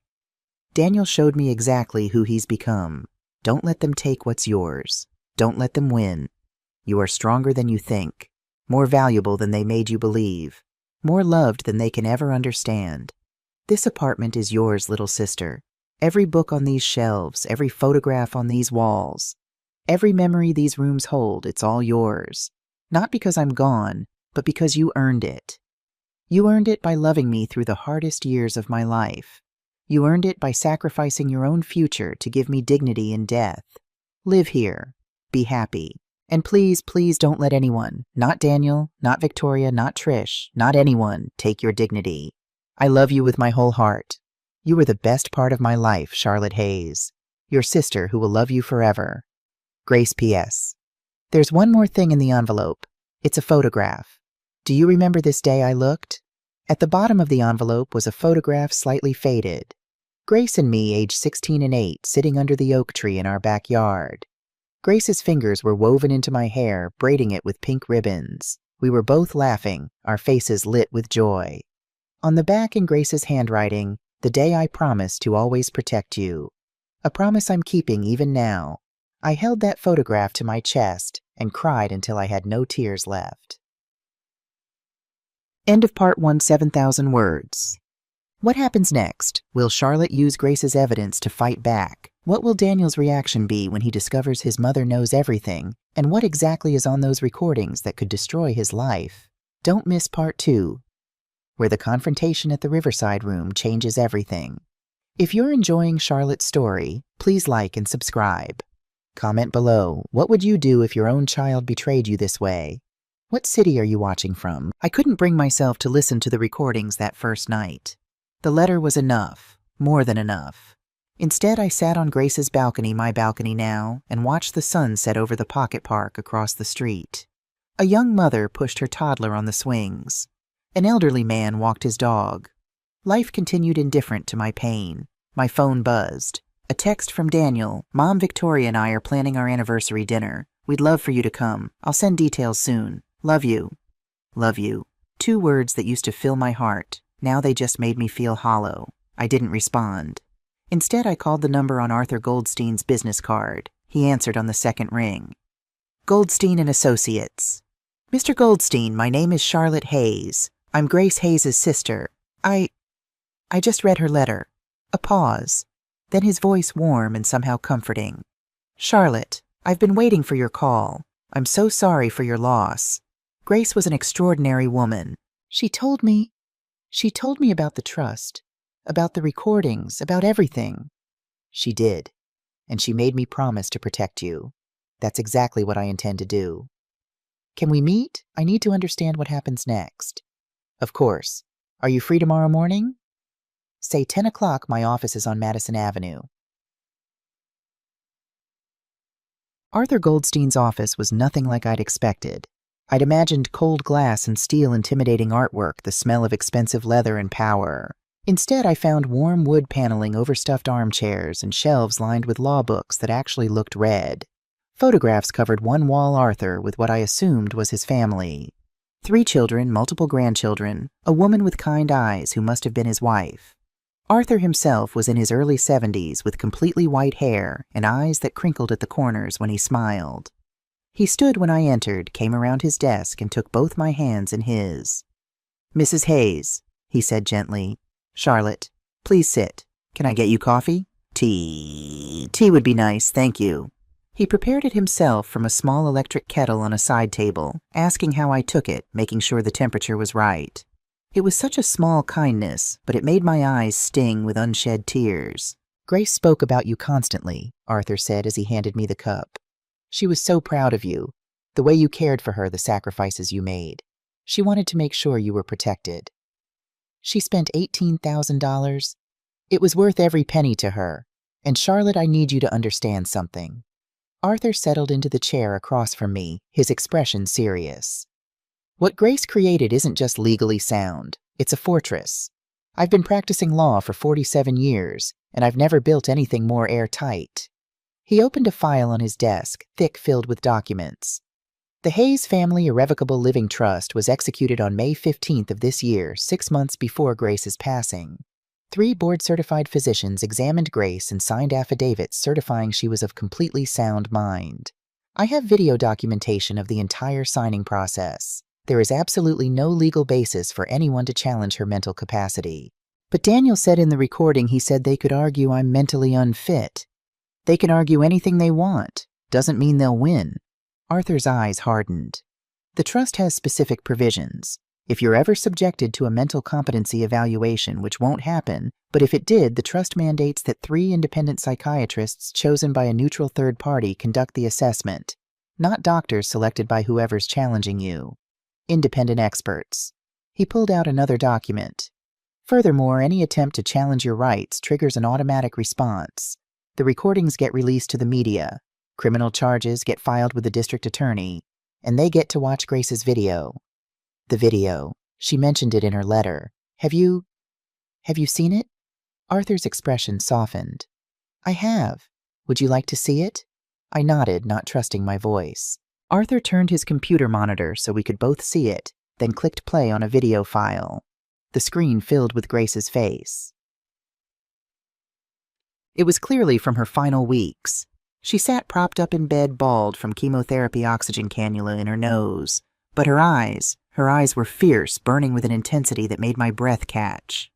[SPEAKER 1] Daniel showed me exactly who he's become. Don't let them take what's yours. Don't let them win. You are stronger than you think, more valuable than they made you believe, more loved than they can ever understand. This apartment is yours, little sister. Every book on these shelves, every photograph on these walls, every memory these rooms hold, it's all yours. Not because I'm gone, but because you earned it. You earned it by loving me through the hardest years of my life. You earned it by sacrificing your own future to give me dignity in death. Live here. Be happy. And please, please don't let anyone, not Daniel, not Victoria, not Trish, not anyone, take your dignity. I love you with my whole heart. You were the best part of my life, Charlotte Hayes. Your sister who will love you forever. Grace P.S. There's one more thing in the envelope. It's a photograph. Do you remember this day I looked? At the bottom of the envelope was a photograph slightly faded. Grace and me, aged 16 and 8, sitting under the oak tree in our backyard. Grace's fingers were woven into my hair, braiding it with pink ribbons. We were both laughing, our faces lit with joy. On the back in Grace's handwriting, the day I promised to always protect you. A promise I'm keeping even now. I held that photograph to my chest and cried until I had no tears left. End of Part 1, 7,000 words. What happens next? Will Charlotte use Grace's evidence to fight back? What will Daniel's reaction be when he discovers his mother knows everything? And what exactly is on those recordings that could destroy his life? Don't miss Part 2, where the confrontation at the Riverside room changes everything. If you're enjoying Charlotte's story, please like and subscribe. Comment below, what would you do if your own child betrayed you this way? What city are you watching from? I couldn't bring myself to listen to the recordings that first night. The letter was enough, more than enough. Instead, I sat on Grace's balcony, my balcony now, and watched the sun set over the pocket park across the street. A young mother pushed her toddler on the swings. An elderly man walked his dog. Life continued indifferent to my pain. My phone buzzed. A text from Daniel. Mom, Victoria, and I are planning our anniversary dinner. We'd love for you to come. I'll send details soon. Love you. Love you. 2 words that used to fill my heart. Now they just made me feel hollow. I didn't respond. Instead, I called the number on Arthur Goldstein's business card. He answered on the second ring. Goldstein and Associates. Mr. Goldstein, my name is Charlotte Hayes. I'm Grace Hayes' sister. I just read her letter. A pause. Then his voice warm and somehow comforting. Charlotte, I've been waiting for your call. I'm so sorry for your loss. Grace was an extraordinary woman. She told me about the trust, about the recordings, about everything. She did, and she made me promise to protect you. That's exactly what I intend to do. Can we meet? I need to understand what happens next. Of course. Are you free tomorrow morning? Say 10 o'clock, my office is on Madison Avenue. Arthur Goldstein's office was nothing like I'd expected. I'd imagined cold glass and steel intimidating artwork, the smell of expensive leather and power. Instead, I found warm wood paneling, overstuffed armchairs, and shelves lined with law books that actually looked red. Photographs covered one wall Arthur with what I assumed was his family. 3 children, multiple grandchildren, a woman with kind eyes who must have been his wife. Arthur himself was in his early 70s with completely white hair and eyes that crinkled at the corners when he smiled. He stood when I entered, came around his desk, and took both my hands in his. "Mrs. Hayes," he said gently. "Charlotte, please sit. Can I get you coffee?" "Tea. Tea would be nice, thank you." He prepared it himself from a small electric kettle on a side table, asking how I took it, making sure the temperature was right. It was such a small kindness, but it made my eyes sting with unshed tears. "Grace spoke about you constantly," Arthur said as he handed me the cup. "She was so proud of you, the way you cared for her, the sacrifices you made. She wanted to make sure you were protected. She spent $18,000. It was worth every penny to her. And Charlotte, I need you to understand something." Arthur settled into the chair across from me, his expression serious. "What Grace created isn't just legally sound. It's a fortress. I've been practicing law for 47 years, and I've never built anything more airtight." He opened a file on his desk, thick, filled with documents. "The Hayes Family Irrevocable Living Trust was executed on May 15th of this year, 6 months before Grace's passing. 3 board-certified physicians examined Grace and signed affidavits certifying she was of completely sound mind. I have video documentation of the entire signing process. There is absolutely no legal basis for anyone to challenge her mental capacity. But Daniel said in the recording he said they could argue I'm mentally unfit. They can argue anything they want. Doesn't mean they'll win." Arthur's eyes hardened. "The trust has specific provisions. If you're ever subjected to a mental competency evaluation, which won't happen, but if it did, the trust mandates that 3 independent psychiatrists chosen by a neutral third party conduct the assessment, not doctors selected by whoever's challenging you. Independent experts." He pulled out another document. "Furthermore, any attempt to challenge your rights triggers an automatic response. The recordings get released to the media. Criminal charges get filed with the district attorney, and they get to watch Grace's video." "The video. She mentioned it in her letter. Have you seen it?" Arthur's expression softened. "I have. Would you like to see it?" I nodded, not trusting my voice. Arthur turned his computer monitor so we could both see it, then clicked play on a video file. The screen filled with Grace's face. It was clearly from her final weeks. She sat propped up in bed, bald from chemotherapy oxygen cannula in her nose, but her eyes were fierce, burning with an intensity that made my breath catch.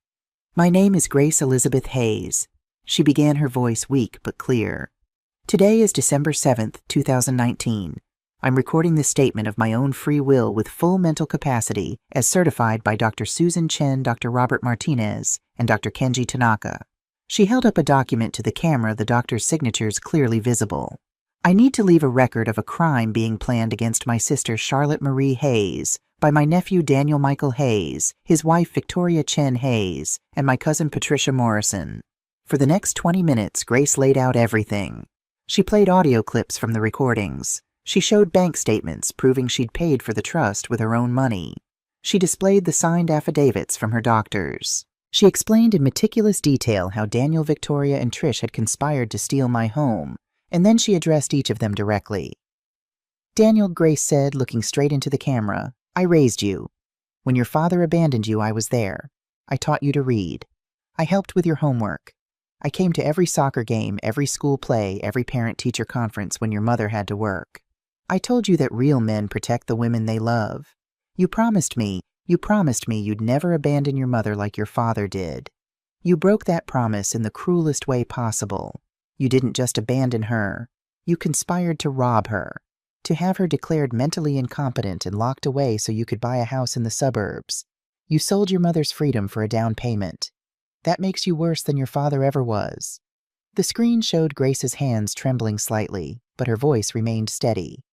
[SPEAKER 1] "My name is Grace Elizabeth Hayes," she began, her voice weak but clear. "Today is December 7th, 2019. I'm recording this statement of my own free will with full mental capacity as certified by Dr. Susan Chen, Dr. Robert Martinez, and Dr. Kenji Tanaka." She held up a document to the camera, the doctor's signatures clearly visible. "I need to leave a record of a crime being planned against my sister Charlotte Marie Hayes by my nephew Daniel Michael Hayes, his wife Victoria Chen Hayes, and my cousin Patricia Morrison." For the next 20 minutes, Grace laid out everything. She played audio clips from the recordings. She showed bank statements proving she'd paid for the trust with her own money. She displayed the signed affidavits from her doctors. She explained in meticulous detail how Daniel, Victoria, and Trish had conspired to steal my home, and then she addressed each of them directly. "Daniel," Grace said, looking straight into the camera, "I raised you. When your father abandoned you, I was there. I taught you to read. I helped with your homework. I came to every soccer game, every school play, every parent-teacher conference when your mother had to work. I told you that real men protect the women they love. You promised me you'd never abandon your mother like your father did. You broke that promise in the cruelest way possible. You didn't just abandon her. You conspired to rob her, to have her declared mentally incompetent and locked away so you could buy a house in the suburbs. You sold your mother's freedom for a down payment. That makes you worse than your father ever was." The screen showed Grace's hands trembling slightly, but her voice remained steady.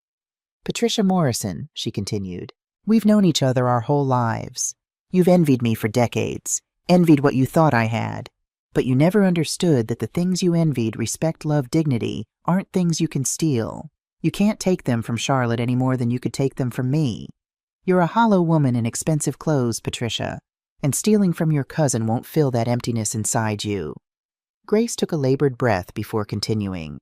[SPEAKER 1] "Patricia Morrison," she continued, "we've known each other our whole lives. You've envied me for decades, envied what you thought I had, but you never understood that the things you envied, respect, love, dignity, aren't things you can steal. You can't take them from Charlotte any more than you could take them from me. You're a hollow woman in expensive clothes, Patricia, and stealing from your cousin won't fill that emptiness inside you." Grace took a labored breath before continuing.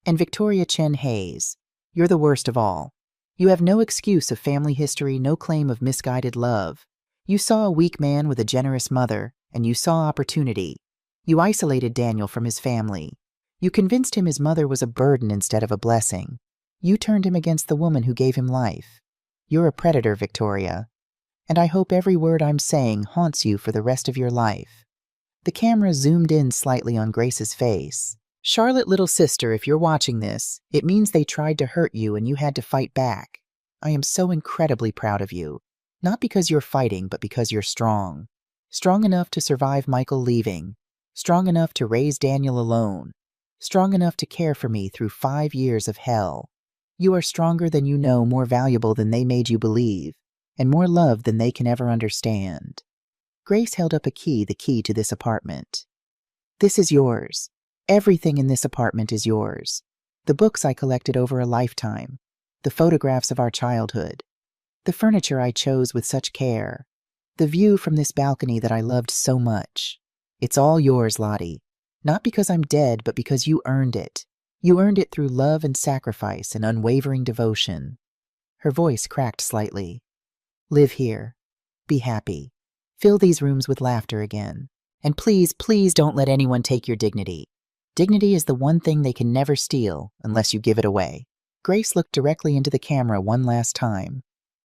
[SPEAKER 1] "And Victoria Chen Hayes, you're the worst of all. You have no excuse of family history, no claim of misguided love. You saw a weak man with a generous mother, and you saw opportunity. You isolated Daniel from his family. You convinced him his mother was a burden instead of a blessing. You turned him against the woman who gave him life. You're a predator, Victoria. And I hope every word I'm saying haunts you for the rest of your life." The camera zoomed in slightly on Grace's face. "Charlotte, little sister, if you're watching this, it means they tried to hurt you and you had to fight back. I am so incredibly proud of you. Not because you're fighting, but because you're strong. Strong enough to survive Michael leaving. Strong enough to raise Daniel alone. Strong enough to care for me through 5 years of hell. You are stronger than you know, more valuable than they made you believe, and more loved than they can ever understand." Grace held up a key, the key to this apartment. "This is yours. Everything in this apartment is yours. The books I collected over a lifetime, the photographs of our childhood, the furniture I chose with such care, the view from this balcony that I loved so much. It's all yours, Lottie. Not because I'm dead, but because you earned it. You earned it through love and sacrifice and unwavering devotion." Her voice cracked slightly. "Live here. Be happy. Fill these rooms with laughter again. And please, please don't let anyone take your dignity. Dignity is the one thing they can never steal unless you give it away." Grace looked directly into the camera one last time.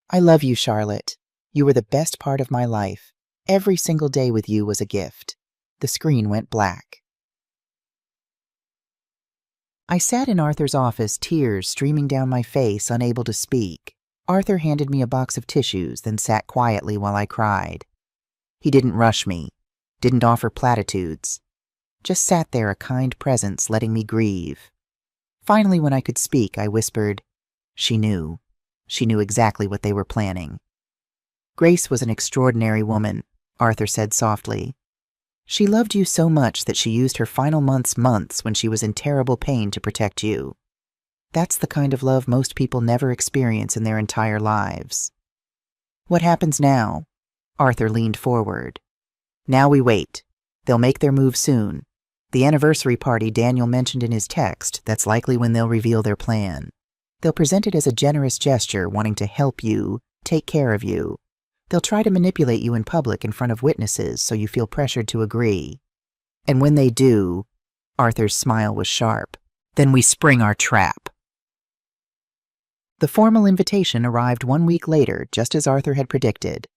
[SPEAKER 1] "I love you, Charlotte. You were the best part of my life. Every single day with you was a gift." The screen went black. I sat in Arthur's office, tears streaming down my face, unable to speak. Arthur handed me a box of tissues, then sat quietly while I cried. He didn't rush me, didn't offer platitudes. Just sat there, a kind presence, letting me grieve. Finally, when I could speak, I whispered, "She knew. She knew exactly what they were planning." "Grace was an extraordinary woman," Arthur said softly. "She loved you so much that she used her final months when she was in terrible pain to protect you. That's the kind of love most people never experience in their entire lives." "What happens now?" Arthur leaned forward. "Now we wait. They'll make their move soon. The anniversary party Daniel mentioned in his text, that's likely when they'll reveal their plan. They'll present it as a generous gesture, wanting to help you, take care of you. They'll try to manipulate you in public in front of witnesses so you feel pressured to agree. And when they do," Arthur's smile was sharp, "then we spring our trap." The formal invitation arrived 1 week later, just as Arthur had predicted.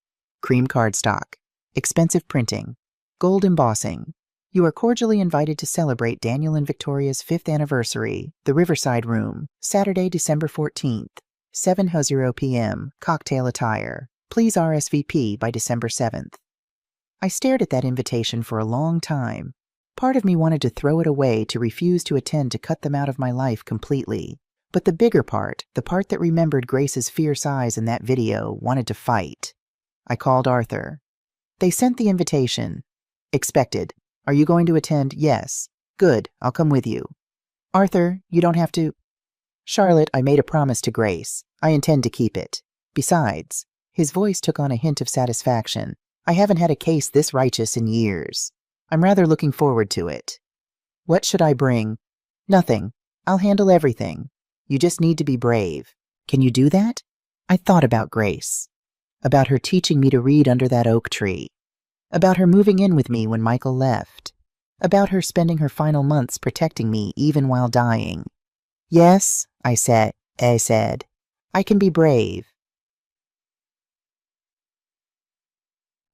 [SPEAKER 1] Cream cardstock, expensive printing, gold embossing. "You are cordially invited to celebrate Daniel and Victoria's 5th anniversary, the Riverside Room, Saturday, December 14th, 7:00 p.m., cocktail attire. Please RSVP by December 7th. I stared at that invitation for a long time. Part of me wanted to throw it away, to refuse to attend, to cut them out of my life completely. But the bigger part, the part that remembered Grace's fierce eyes in that video, wanted to fight. I called Arthur. "They sent the invitation. Expected. Are you going to attend?" "Yes." "Good. I'll come with you." "Arthur, you don't have to." "Charlotte, I made a promise to Grace. I intend to keep it. Besides," his voice took on a hint of satisfaction, "I haven't had a case this righteous in years. I'm rather looking forward to it." "What should I bring?" "Nothing. I'll handle everything. You just need to be brave." "Can you do that?" I thought about Grace. About her teaching me to read under that oak tree. About her moving in with me when Michael left. About her spending her final months protecting me even while dying. "Yes," I said, "I can be brave."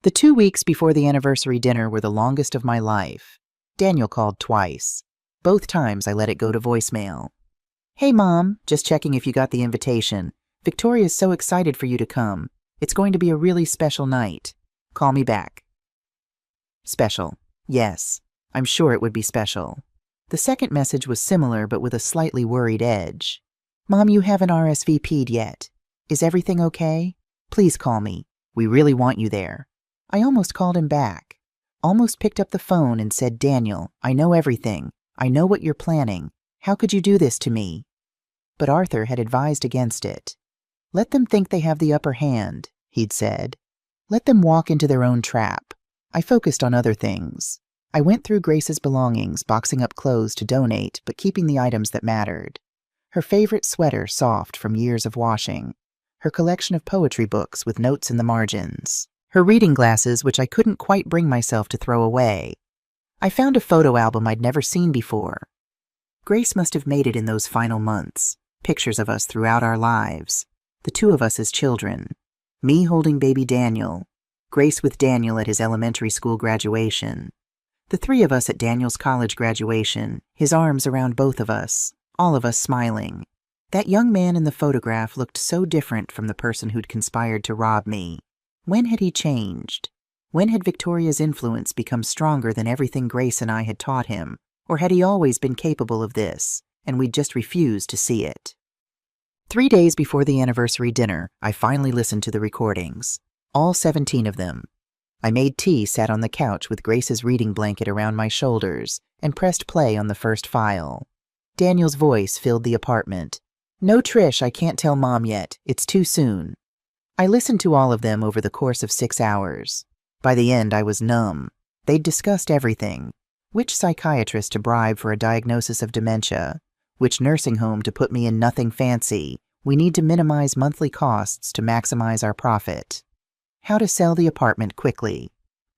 [SPEAKER 1] The 2 weeks before the anniversary dinner were the longest of my life. Daniel called twice. Both times I let it go to voicemail. "Hey, Mom, just checking if you got the invitation. Victoria's so excited for you to come. It's going to be a really special night. Call me back." Special. Yes, I'm sure it would be special. The second message was similar, but with a slightly worried edge. "Mom, you haven't RSVP'd yet. Is everything okay? Please call me. We really want you there." I almost called him back. Almost picked up the phone and said, "Daniel, I know everything. I know what you're planning. How could you do this to me?" but Arthur had advised against it. Let them think they have the upper hand, he'd said. Let them walk into their own trap. I focused on other things. I went through Grace's belongings, boxing up clothes to donate, but keeping the items that mattered. Her favorite sweater, soft from years of washing. Her collection of poetry books with notes in the margins. Her reading glasses, which I couldn't quite bring myself to throw away. I found a photo album I'd never seen before. Grace must have made it in those final months. Pictures of us throughout our lives. The two of us as children. Me holding baby Daniel. Grace with Daniel at his elementary school graduation. The three of us at Daniel's college graduation, his arms around both of us, all of us smiling. That young man in the photograph looked so different from the person who'd conspired to rob me. When had he changed? When had Victoria's influence become stronger than everything Grace and I had taught him? Or had he always been capable of this, and we'd just refused to see it? 3 days before the anniversary dinner, I finally listened to the recordings. All 17 of them. I made tea, sat on the couch with Grace's reading blanket around my shoulders, and pressed play on the first file. Daniel's voice filled the apartment. No, Trish, I can't tell Mom yet. It's too soon. I listened to all of them over the course of 6 hours. By the end, I was numb. They'd discussed everything. Which psychiatrist to bribe for a diagnosis of dementia? Which nursing home to put me in nothing fancy? We need to minimize monthly costs to maximize our profit. How to sell the apartment quickly.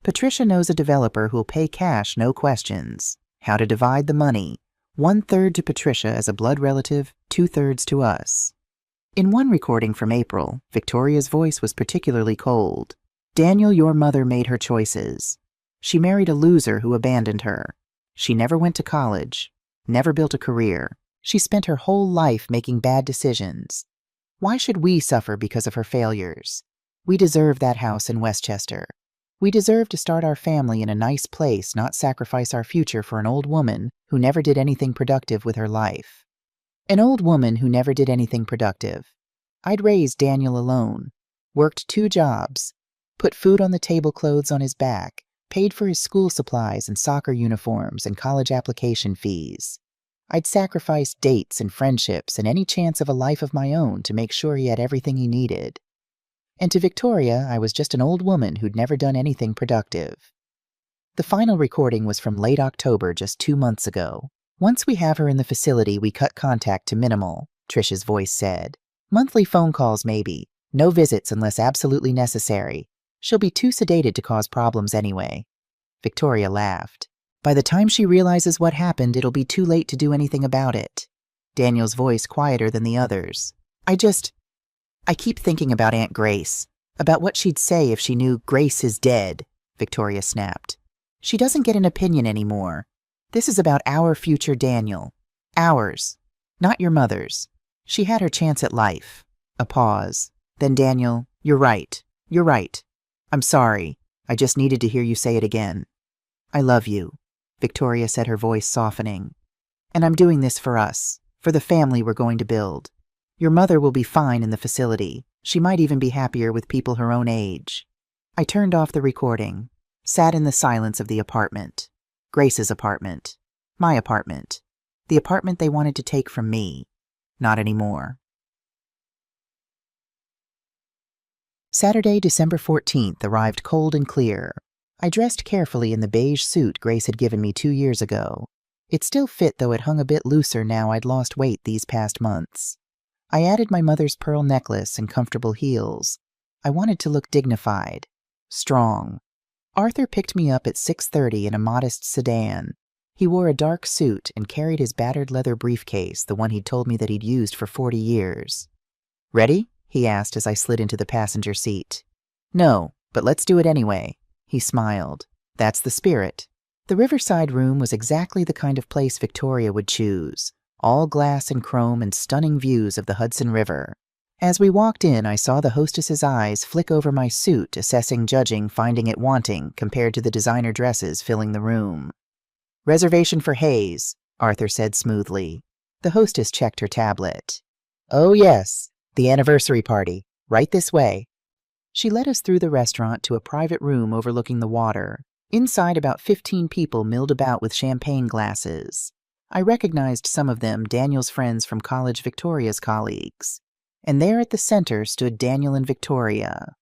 [SPEAKER 1] Patricia knows a developer who'll pay cash, no questions. How to divide the money. 1/3 to Patricia as a blood relative, 2/3 to us. In one recording from April, Victoria's voice was particularly cold. Daniel, your mother made her choices. She married a loser who abandoned her. She never went to college, never built a career. She spent her whole life making bad decisions. Why should we suffer because of her failures? We deserve that house in Westchester. We deserve to start our family in a nice place, not sacrifice our future for an old woman who never did anything productive with her life. An old woman who never did anything productive. I'd raised Daniel alone, worked 2 jobs, put food on the table, clothes on his back, paid for his school supplies and soccer uniforms and college application fees. I'd sacrificed dates and friendships and any chance of a life of my own to make sure he had everything he needed. And to Victoria, I was just an old woman who'd never done anything productive. The final recording was from late October, just 2 months ago. Once we have her in the facility, we cut contact to minimal, Trish's voice said. Monthly phone calls maybe. No visits unless absolutely necessary. She'll be too sedated to cause problems anyway. Victoria laughed. By the time she realizes what happened, it'll be too late to do anything about it. Daniel's voice quieter than the others. I keep thinking about Aunt Grace, about what she'd say if she knew Grace is dead, Victoria snapped. She doesn't get an opinion anymore. This is about our future Daniel. Ours, not your mother's. She had her chance at life. A pause. Then Daniel, you're right. I'm sorry. I just needed to hear you say it again. I love you, Victoria said, her voice softening. And I'm doing this for us, for the family we're going to build. Your mother will be fine in the facility. She might even be happier with people her own age. I turned off the recording, sat in the silence of the apartment. Grace's apartment. My apartment. The apartment they wanted to take from me. Not anymore. Saturday, December 14th arrived cold and clear. I dressed carefully in the beige suit Grace had given me 2 years ago. It still fit, though it hung a bit looser now I'd lost weight these past months. I added my mother's pearl necklace and comfortable heels. I wanted to look dignified, strong. Arthur picked me up at 6:30 in a modest sedan. He wore a dark suit and carried his battered leather briefcase, the one he'd told me that he'd used for 40 years. Ready? He asked as I slid into the passenger seat. No, but let's do it anyway. He smiled. That's the spirit. The Riverside room was exactly the kind of place Victoria would choose. All glass and chrome and stunning views of the Hudson River. As we walked in, I saw the hostess's eyes flick over my suit, assessing, judging, finding it wanting, compared to the designer dresses filling the room. Reservation for Hayes, Arthur said smoothly. The hostess checked her tablet. Oh yes, the anniversary party. Right this way. She led us through the restaurant to a private room overlooking the water. Inside, about 15 people milled about with champagne glasses. I recognized some of them Daniel's friends from college, Victoria's colleagues. And there at the center stood Daniel and Victoria.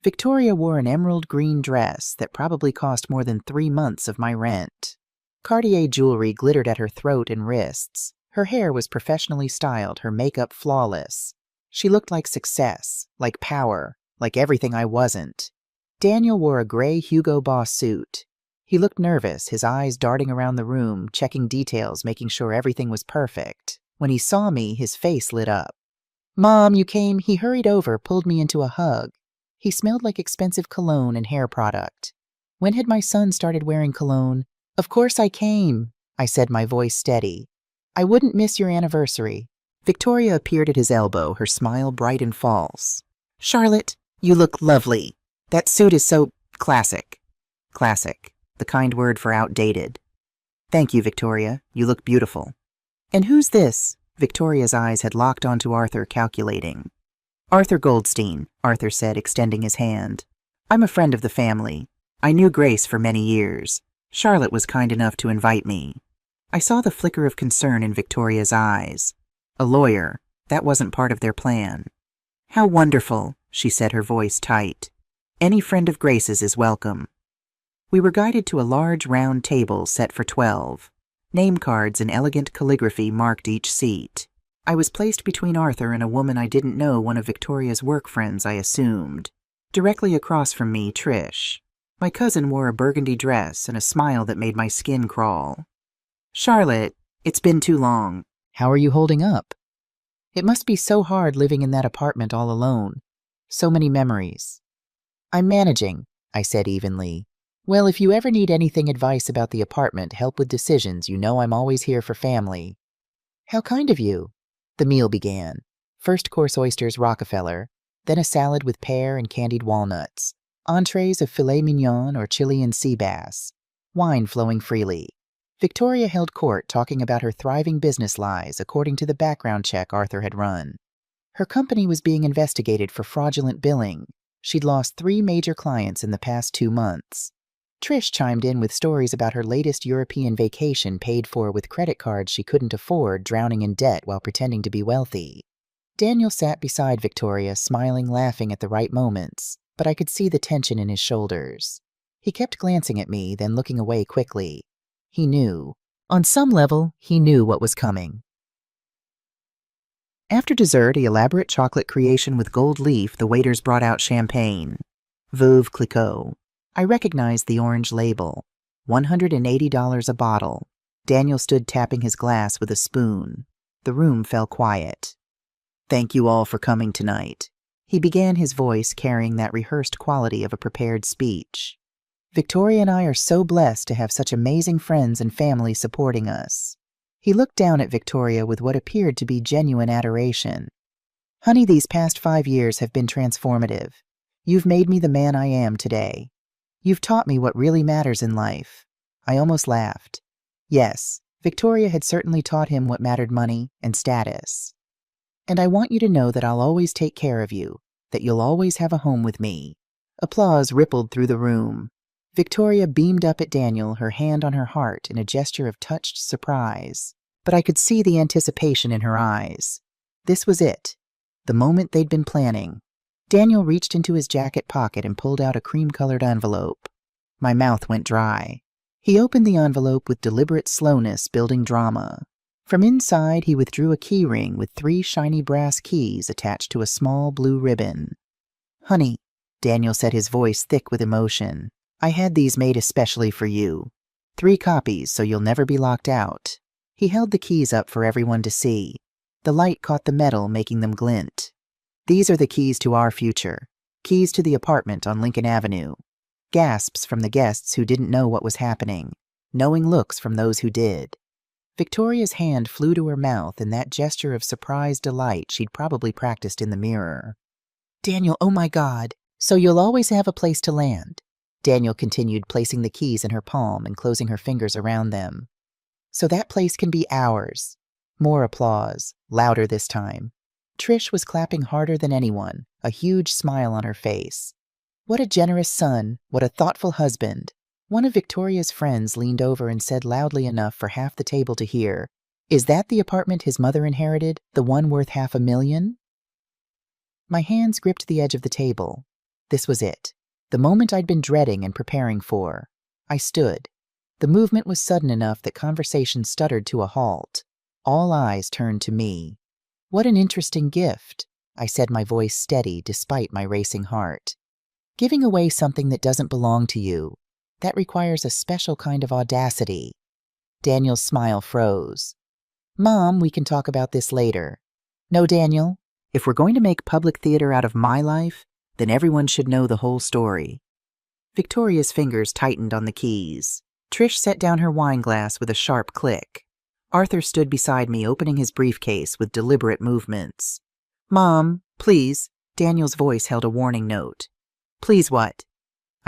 [SPEAKER 1] Victoria wore an emerald green dress that probably cost more than 3 months of my rent. Cartier jewelry glittered at her throat and wrists. Her hair was professionally styled, her makeup flawless. She looked like success, like power, like everything I wasn't. Daniel wore a gray Hugo Boss suit. He looked nervous, his eyes darting around the room, checking details, making sure everything was perfect. When he saw me, his face lit up. "Mom, you came." He hurried over, pulled me into a hug. He smelled like expensive cologne and hair product. When had my son started wearing cologne? "Of course I came," I said, my voice steady. "I wouldn't miss your anniversary." Victoria appeared at his elbow, her smile bright and false. "Charlotte, you look lovely. That suit is so classic." Classic, the kind word for outdated. "Thank you, Victoria. You look beautiful." "And who's this?" Victoria's eyes had locked onto Arthur, calculating. "Arthur Goldstein," Arthur said, extending his hand. "I'm a friend of the family. I knew Grace for many years. Charlotte was kind enough to invite me." I saw the flicker of concern in Victoria's eyes. A lawyer. That wasn't part of their plan. "How wonderful," she said, her voice tight. "Any friend of Grace's is welcome." We were guided to a large round table set for 12. Name cards in elegant calligraphy marked each seat. I was placed between Arthur and a woman I didn't know, one of Victoria's work friends, I assumed. Directly across from me, Trish. My cousin wore a burgundy dress and a smile that made my skin crawl. "Charlotte, it's been too long. How are you holding up?" "It must be so hard living in that apartment all alone. So many memories." "I'm managing," I said evenly. "Well, if you ever need anything, advice about the apartment, help with decisions, you know I'm always here for family." "How kind of you." The meal began. First course oysters Rockefeller, then a salad with pear and candied walnuts, entrees of filet mignon or Chilean sea bass, wine flowing freely. Victoria held court, talking about her thriving business lies according to the background check Arthur had run. Her company was being investigated for fraudulent billing. She'd lost 3 major clients in the past 2 months. Trish chimed in with stories about her latest European vacation paid for with credit cards she couldn't afford, drowning in debt while pretending to be wealthy. Daniel sat beside Victoria, smiling, laughing at the right moments, but I could see the tension in his shoulders. He kept glancing at me, then looking away quickly. He knew. On some level, he knew what was coming. After dessert, an elaborate chocolate creation with gold leaf, the waiters brought out champagne. Veuve Clicquot. I recognized the orange label. $180 a bottle. Daniel stood tapping his glass with a spoon. The room fell quiet. "Thank you all for coming tonight." He began, his voice carrying that rehearsed quality of a prepared speech. "Victoria and I are so blessed to have such amazing friends and family supporting us." He looked down at Victoria with what appeared to be genuine adoration. "Honey, these past 5 years have been transformative. You've made me the man I am today. You've taught me what really matters in life." I almost laughed. Yes, Victoria had certainly taught him what mattered: money and status. "And I want you to know that I'll always take care of you, that you'll always have a home with me." Applause rippled through the room. Victoria beamed up at Daniel, her hand on her heart in a gesture of touched surprise. But I could see the anticipation in her eyes. This was it, the moment they'd been planning. Daniel reached into his jacket pocket and pulled out a cream-colored envelope. My mouth went dry. He opened the envelope with deliberate slowness, building drama. From inside, he withdrew a key ring with 3 shiny brass keys attached to a small blue ribbon. "Honey," Daniel said, his voice thick with emotion, "I had these made especially for you. 3 copies, so you'll never be locked out." He held the keys up for everyone to see. The light caught the metal, making them glint. "These are the keys to our future. Keys to the apartment on Lincoln Avenue." Gasps from the guests who didn't know what was happening. Knowing looks from those who did. Victoria's hand flew to her mouth in that gesture of surprised delight she'd probably practiced in the mirror. "Daniel, oh my God. So you'll always have a place to land." Daniel continued, placing the keys in her palm and closing her fingers around them. "So that place can be ours." More applause, louder this time. Trish was clapping harder than anyone, a huge smile on her face. What a generous son, what a thoughtful husband. One of Victoria's friends leaned over and said loudly enough for half the table to hear, "Is that the apartment his mother inherited, the one worth $500,000?" My hands gripped the edge of the table. This was it, the moment I'd been dreading and preparing for. I stood. The movement was sudden enough that conversation stuttered to a halt. All eyes turned to me. "What an interesting gift," I said, my voice steady despite my racing heart. "Giving away something that doesn't belong to you. That requires a special kind of audacity." Daniel's smile froze. "Mom, we can talk about this later." "No, Daniel. If we're going to make public theater out of my life, then everyone should know the whole story." Victoria's fingers tightened on the keys. Trish set down her wine glass with a sharp click. Arthur stood beside me, opening his briefcase with deliberate movements. "Mom, please." Daniel's voice held a warning note. "Please what?"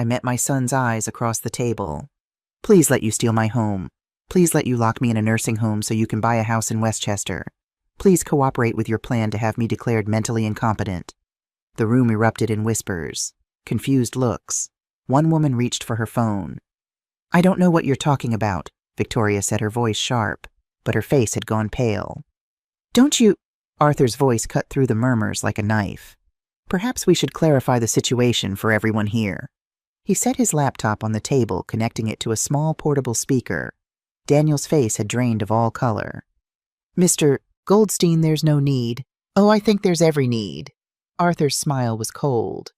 [SPEAKER 1] I met my son's eyes across the table. "Please let you steal my home. Please let you lock me in a nursing home so you can buy a house in Westchester. Please cooperate with your plan to have me declared mentally incompetent." The room erupted in whispers, confused looks. One woman reached for her phone. "I don't know what you're talking about," Victoria said, her voice sharp, but her face had gone pale. "Don't you—" Arthur's voice cut through the murmurs like a knife. "Perhaps we should clarify the situation for everyone here." He set his laptop on the table, connecting it to a small portable speaker. Daniel's face had drained of all color. "Mr. Goldstein, there's no need." "Oh, I think there's every need." Arthur's smile was cold.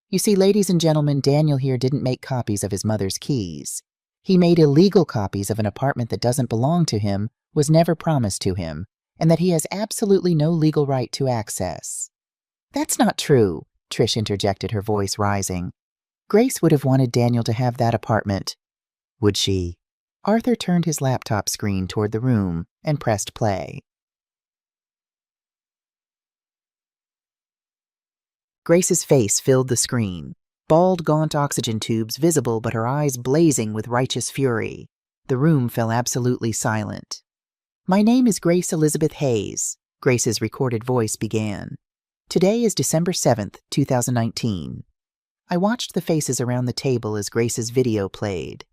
[SPEAKER 1] "You see, ladies and gentlemen, Daniel here didn't make copies of his mother's keys. He made illegal copies of an apartment that doesn't belong to him, was never promised to him, and that he has absolutely no legal right to access." "That's not true," Trish interjected, her voice rising. "Grace would have wanted Daniel to have that apartment." "Would she?" Arthur turned his laptop screen toward the room and pressed play. Grace's face filled the screen. Bald, gaunt oxygen tubes visible, but her eyes blazing with righteous fury. The room fell absolutely silent. "My name is Grace Elizabeth Hayes," Grace's recorded voice began. "Today is December 7th, 2019. I watched the faces around the table as Grace's video played.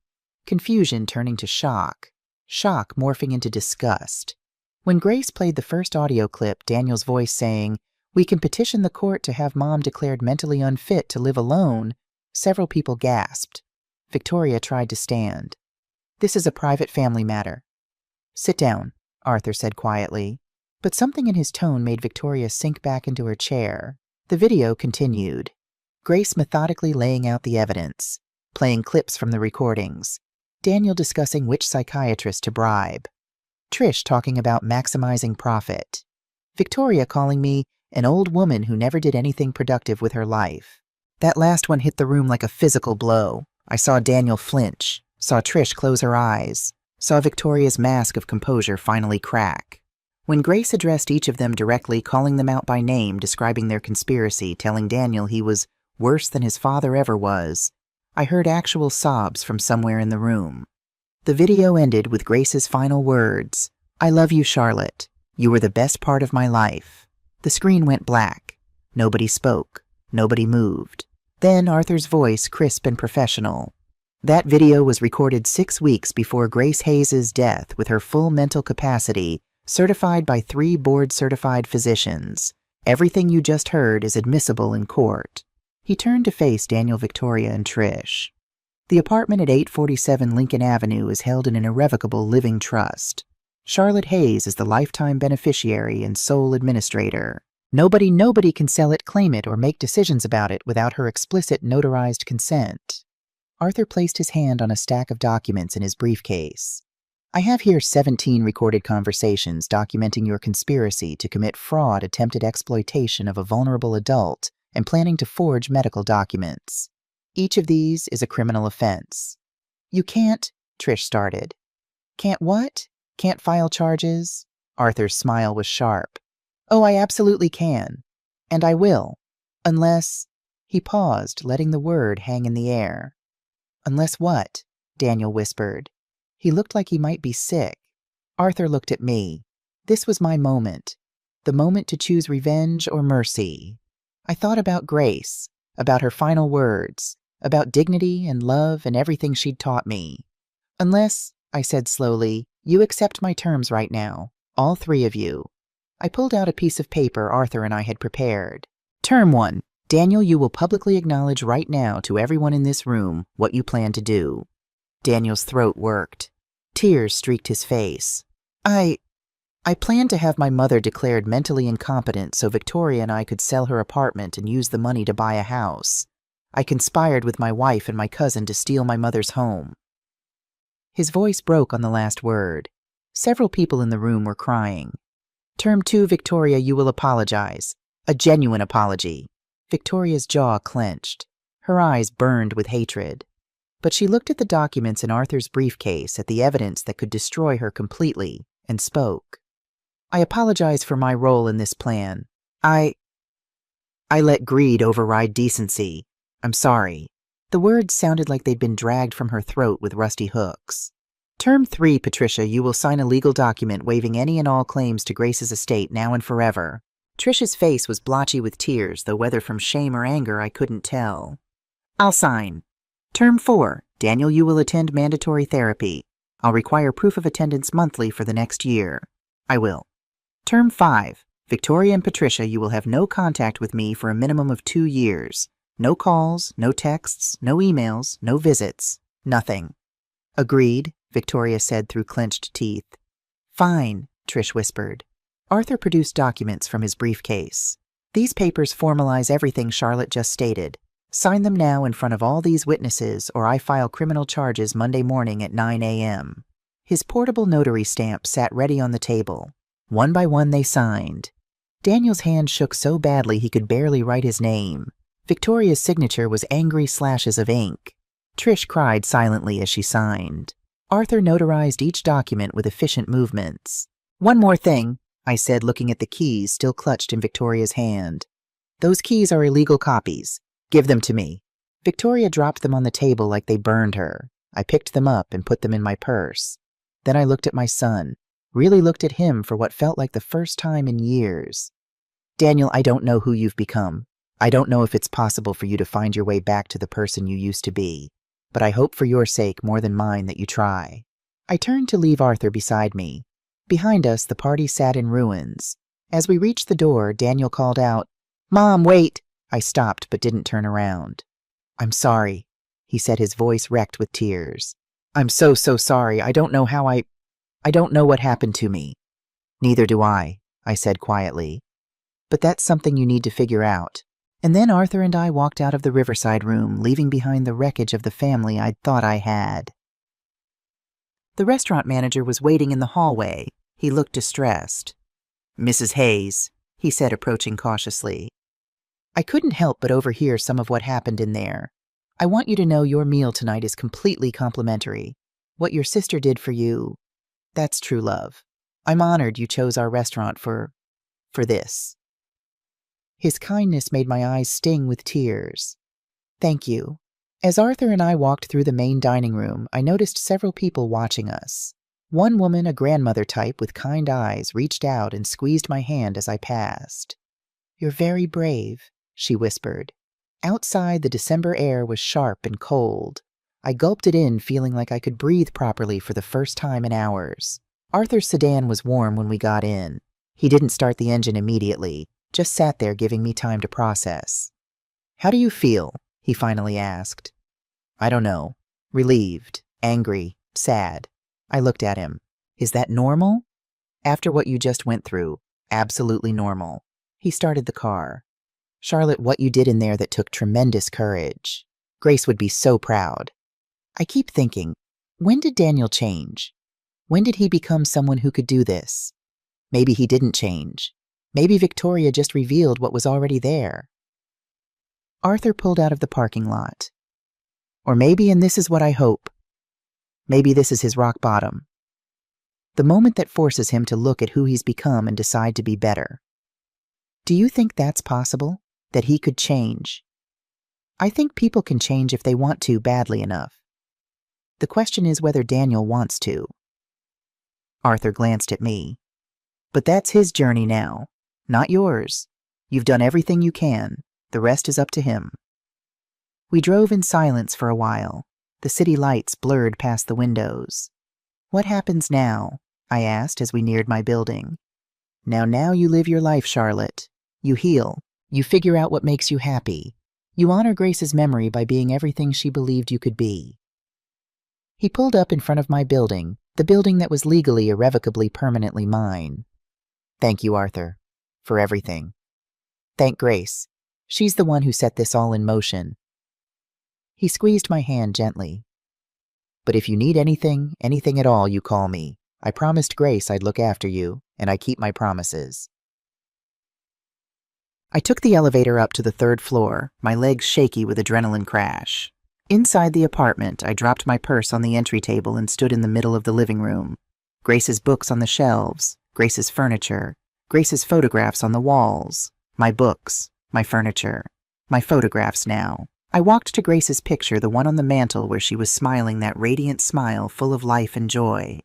[SPEAKER 1] Confusion turning to shock. Shock morphing into disgust. When Grace played the first audio clip, Daniel's voice saying, "We can petition the court to have Mom declared mentally unfit to live alone," several people gasped. Victoria tried to stand. "This is a private family matter." "Sit down," Arthur said quietly. But something in his tone made Victoria sink back into her chair. The video continued. Grace methodically laying out the evidence, playing clips from the recordings. Daniel discussing which psychiatrist to bribe. Trish talking about maximizing profit. Victoria calling me an old woman who never did anything productive with her life. That last one hit the room like a physical blow. I saw Daniel flinch, saw Trish close her eyes, saw Victoria's mask of composure finally crack. When Grace addressed each of them directly, calling them out by name, describing their conspiracy, telling Daniel he was worse than his father ever was, I heard actual sobs from somewhere in the room. The video ended with Grace's final words, "I love you, Charlotte. You were the best part of my life." The screen went black. Nobody spoke. Nobody moved. Then Arthur's voice, crisp and professional. That video was recorded 6 weeks before Grace Hayes' death with her full mental capacity, certified by 3 board-certified physicians. Everything you just heard is admissible in court. He turned to face Daniel, Victoria, and Trish. The apartment at 847 Lincoln Avenue is held in an irrevocable living trust. Charlotte Hayes is the lifetime beneficiary and sole administrator. Nobody can sell it, claim it, or make decisions about it without her explicit notarized consent. Arthur placed his hand on a stack of documents in his briefcase. "I have here 17 recorded conversations documenting your conspiracy to commit fraud, attempted exploitation of a vulnerable adult, and planning to forge medical documents. Each of these is a criminal offense." "You can't," Trish started. "Can't what? Can't file charges?" Arthur's smile was sharp. "Oh, I absolutely can. And I will. Unless—" He paused, letting the word hang in the air. "Unless what?" Daniel whispered. He looked like he might be sick. Arthur looked at me. This was my moment. The moment to choose revenge or mercy. I thought about Grace, about her final words, about dignity and love and everything she'd taught me. Unless, I said slowly, you accept my terms right now, all three of you. I pulled out a piece of paper Arthur and I had prepared. Term 1. Daniel, you will publicly acknowledge right now to everyone in this room what you plan to do. Daniel's throat worked. Tears streaked his face. I planned to have my mother declared mentally incompetent so Victoria and I could sell her apartment and use the money to buy a house. I conspired with my wife and my cousin to steal my mother's home. His voice broke on the last word. Several people in the room were crying. Term 2, Victoria, you will apologize. A genuine apology. Victoria's jaw clenched. Her eyes burned with hatred. But she looked at the documents in Arthur's briefcase, at the evidence that could destroy her completely, and spoke. I apologize for my role in this plan. I let greed override decency. I'm sorry. The words sounded like they'd been dragged from her throat with rusty hooks. Term 3, Patricia, you will sign a legal document waiving any and all claims to Grace's estate now and forever. Tricia's face was blotchy with tears, though whether from shame or anger I couldn't tell. I'll sign. Term 4, Daniel, you will attend mandatory therapy. I'll require proof of attendance monthly for the next year. I will. Term 5, Victoria and Patricia, you will have no contact with me for a minimum of 2 years. No calls, no texts, no emails, no visits. Nothing. Agreed, Victoria said through clenched teeth. Fine, Trish whispered. Arthur produced documents from his briefcase. These papers formalize everything Charlotte just stated. Sign them now in front of all these witnesses, or I file criminal charges Monday morning at 9 a.m. His portable notary stamp sat ready on the table. One by one they signed. Daniel's hand shook so badly he could barely write his name. Victoria's signature was angry slashes of ink. Trish cried silently as she signed. Arthur notarized each document with efficient movements. One more thing, I said, looking at the keys still clutched in Victoria's hand. Those keys are illegal copies. Give them to me. Victoria dropped them on the table like they burned her. I picked them up and put them in my purse. Then I looked at my son, really looked at him for what felt like the first time in years. Daniel, I don't know who you've become. I don't know if it's possible for you to find your way back to the person you used to be, but I hope for your sake more than mine that you try. I turned to leave Arthur beside me. Behind us, the party sat in ruins. As we reached the door, Daniel called out, Mom, wait! I stopped but didn't turn around. I'm sorry, he said, his voice wrecked with tears. I'm so sorry. I don't know what happened to me. Neither do I said quietly. But that's something you need to figure out. And then Arthur and I walked out of the Riverside room, leaving behind the wreckage of the family I'd thought I had. The restaurant manager was waiting in the hallway. He looked distressed. Mrs. Hayes, he said, approaching cautiously. I couldn't help but overhear some of what happened in there. I want you to know your meal tonight is completely complimentary. What your sister did for you, that's true love. I'm honored you chose our restaurant for this. His kindness made my eyes sting with tears. Thank you. As Arthur and I walked through the main dining room, I noticed several people watching us. One woman, a grandmother type with kind eyes, reached out and squeezed my hand as I passed. You're very brave, she whispered. Outside, the December air was sharp and cold. I gulped it in, feeling like I could breathe properly for the first time in hours. Arthur's sedan was warm when we got in. He didn't start the engine immediately, just sat there giving me time to process. How do you feel? He finally asked. I don't know. Relieved, angry, sad. I looked at him. Is that normal? After what you just went through, absolutely normal. He started the car. Charlotte, what you did in there that took tremendous courage. Grace would be so proud. I keep thinking, when did Daniel change? When did he become someone who could do this? Maybe he didn't change. Maybe Victoria just revealed what was already there. Arthur pulled out of the parking lot. Or maybe, and this is what I hope, maybe this is his rock bottom. The moment that forces him to look at who he's become and decide to be better. Do you think that's possible? That he could change? I think people can change if they want to badly enough. The question is whether Daniel wants to. Arthur glanced at me. But that's his journey now, not yours. You've done everything you can. The rest is up to him. We drove in silence for a while. The city lights blurred past the windows. "What happens now?" I asked as we neared my building. Now you live your life, Charlotte. You heal. You figure out what makes you happy. You honor Grace's memory by being everything she believed you could be." He pulled up in front of my building, the building that was legally, irrevocably, permanently mine. "Thank you, Arthur, for everything. Thank Grace. She's the one who set this all in motion." He squeezed my hand gently. "But if you need anything at all, you call me. I promised Grace I'd look after you, and I keep my promises." I took the elevator up to the 3rd floor, my legs shaky with adrenaline crash. Inside the apartment, I dropped my purse on the entry table and stood in the middle of the living room. Grace's books on the shelves, Grace's furniture, Grace's photographs on the walls, my books, my furniture, my photographs now. I walked to Grace's picture, the one on the mantel where she was smiling that radiant smile full of life and joy.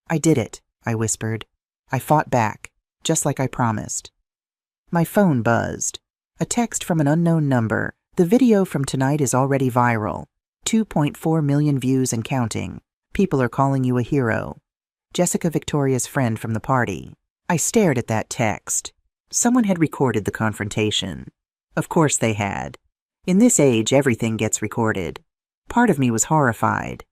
[SPEAKER 1] "I did it," I whispered. "I fought back, just like I promised." My phone buzzed. A text from an unknown number. "The video from tonight is already viral. 2.4 million views and counting. People are calling you a hero. Jessica Victoria's friend from the party." I stared at that text. Someone had recorded the confrontation. Of course they had. In this age, everything gets recorded. Part of me was horrified.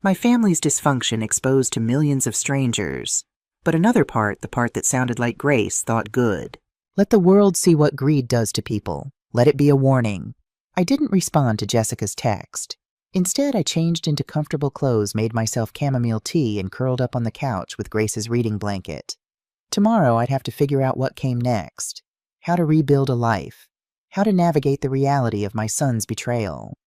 [SPEAKER 1] My family's dysfunction exposed to millions of strangers. But another part, the part that sounded like Grace, thought good. Let the world see what greed does to people. Let it be a warning. I didn't respond to Jessica's text. Instead, I changed into comfortable clothes, made myself chamomile tea, and curled up on the couch with Grace's reading blanket. Tomorrow, I'd have to figure out what came next. How to rebuild a life. How to navigate the reality of my son's betrayal.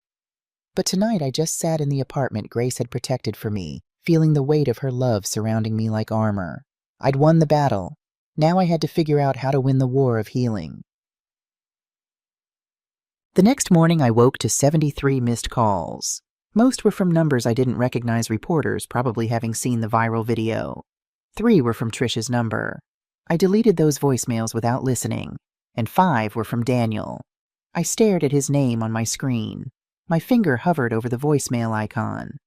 [SPEAKER 1] But tonight, I just sat in the apartment Grace had protected for me, feeling the weight of her love surrounding me like armor. I'd won the battle. Now I had to figure out how to win the war of healing. The next morning, I woke to 73 missed calls. Most were from numbers I didn't recognize, reporters probably having seen the viral video. 3 were from Trish's number. I deleted those voicemails without listening, and 5 were from Daniel. I stared at his name on my screen. My finger hovered over the voicemail icon.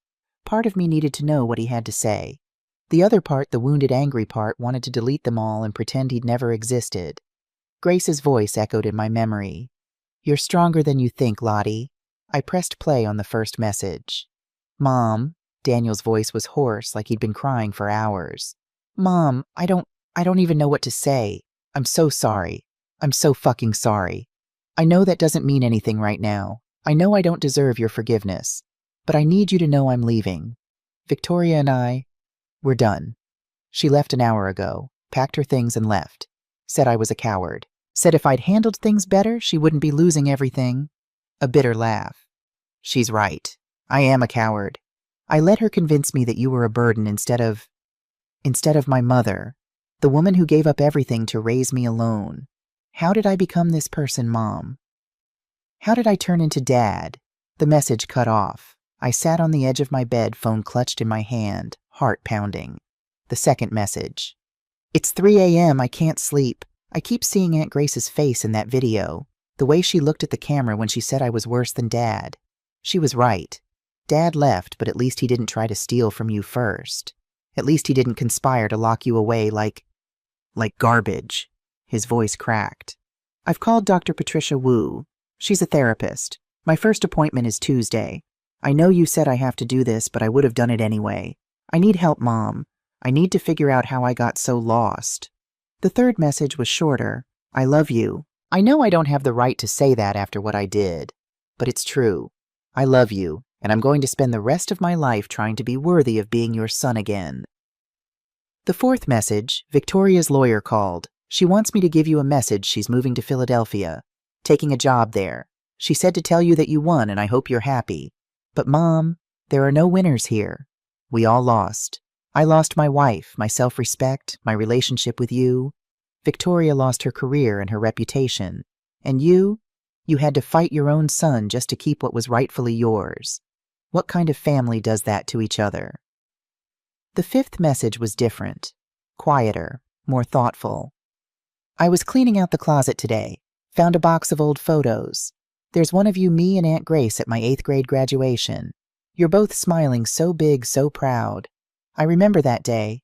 [SPEAKER 1] Part of me needed to know what he had to say. The other part, the wounded, angry part, wanted to delete them all and pretend he'd never existed. Grace's voice echoed in my memory. "You're stronger than you think, Lottie." I pressed play on the first message. "Mom," Daniel's voice was hoarse, like he'd been crying for hours. "Mom, I don't even know what to say. I'm so sorry. I'm so fucking sorry. I know that doesn't mean anything right now. I know I don't deserve your forgiveness. But I need you to know I'm leaving. Victoria and we're done. She left an hour ago, packed her things and left. Said I was a coward. Said if I'd handled things better, she wouldn't be losing everything." A bitter laugh. "She's right. I am a coward. I let her convince me that you were a burden instead of my mother, the woman who gave up everything to raise me alone. How did I become this person, Mom? How did I turn into Dad?" The message cut off. I sat on the edge of my bed, phone clutched in my hand, heart pounding. The second message. "It's 3 a.m. I can't sleep. I keep seeing Aunt Grace's face in that video. The way she looked at the camera when she said I was worse than Dad. She was right. Dad left, but at least he didn't try to steal from you first. At least he didn't conspire to lock you away like garbage." His voice cracked. "I've called Dr. Patricia Wu. She's a therapist. My first appointment is Tuesday. I know you said I have to do this, but I would have done it anyway. I need help, Mom. I need to figure out how I got so lost." The third message was shorter. "I love you. I know I don't have the right to say that after what I did, but it's true. I love you, and I'm going to spend the rest of my life trying to be worthy of being your son again." The fourth message, Victoria's lawyer called. "She wants me to give you a message. She's moving to Philadelphia, taking a job there. She said to tell you that you won, and I hope you're happy. But Mom, there are no winners here. We all lost. I lost my wife, my self-respect, my relationship with you. Victoria lost her career and her reputation. And you had to fight your own son just to keep what was rightfully yours. What kind of family does that to each other?" The fifth message was different, quieter, more thoughtful. "I was cleaning out the closet today, found a box of old photos. There's one of you, me and Aunt Grace, at my 8th grade graduation. You're both smiling so big, so proud. I remember that day.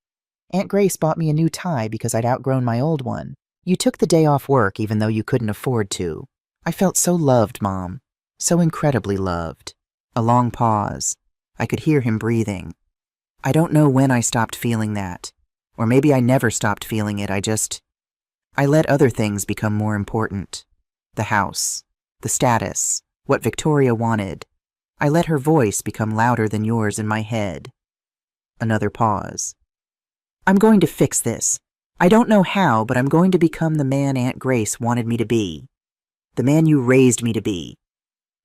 [SPEAKER 1] Aunt Grace bought me a new tie because I'd outgrown my old one. You took the day off work even though you couldn't afford to. I felt so loved, Mom. So incredibly loved. A long pause. I could hear him breathing. I don't know when I stopped feeling that. Or maybe I never stopped feeling it. I let other things become more important. The house. The status. What Victoria wanted. I let her voice become louder than yours in my head. Another pause. I'm going to fix this. I don't know how, but I'm going to become the man Aunt Grace wanted me to be. The man you raised me to be.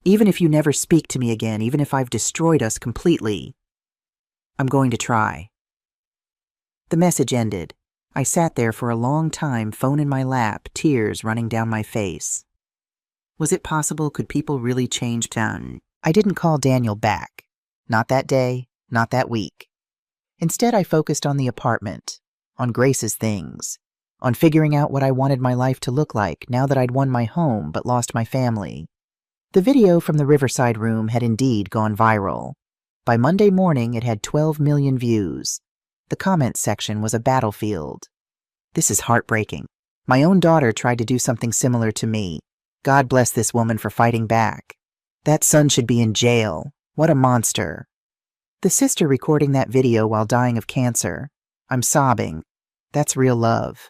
[SPEAKER 1] Even if you never speak to me again, even if I've destroyed us completely, I'm going to try. The message ended. I sat there for a long time, phone in my lap, tears running down my face. Was it possible? Could people really change town? I didn't call Daniel back. Not that day, not that week. Instead, I focused on the apartment, on Grace's things, on figuring out what I wanted my life to look like now that I'd won my home but lost my family. The video from the Riverside room had indeed gone viral. By Monday morning, it had 12 million views. The comments section was a battlefield. This is heartbreaking. My own daughter tried to do something similar to me. God bless this woman for fighting back. That son should be in jail. What a monster. The sister recording that video while dying of cancer. I'm sobbing. That's real love.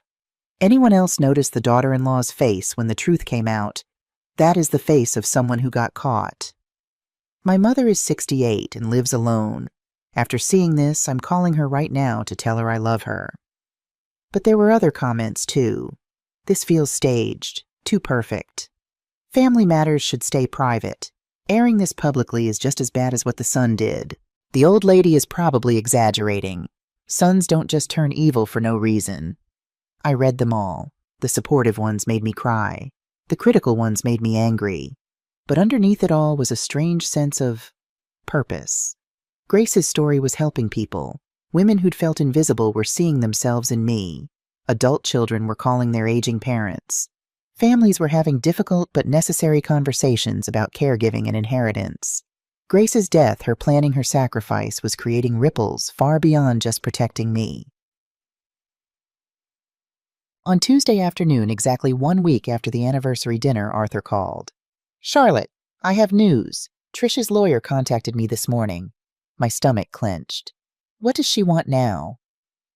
[SPEAKER 1] Anyone else notice the daughter-in-law's face when the truth came out? That is the face of someone who got caught. My mother is 68 and lives alone. After seeing this, I'm calling her right now to tell her I love her. But there were other comments, too. This feels staged, too perfect. Family matters should stay private. Airing this publicly is just as bad as what the son did. The old lady is probably exaggerating. Sons don't just turn evil for no reason. I read them all. The supportive ones made me cry. The critical ones made me angry. But underneath it all was a strange sense of purpose. Grace's story was helping people. Women who'd felt invisible were seeing themselves in me. Adult children were calling their aging parents. Families were having difficult but necessary conversations about caregiving and inheritance. Grace's death, her planning her sacrifice, was creating ripples far beyond just protecting me. On Tuesday afternoon, exactly 1 week after the anniversary dinner, Arthur called. "Charlotte, I have news. Trish's lawyer contacted me this morning." My stomach clenched. What does she want now?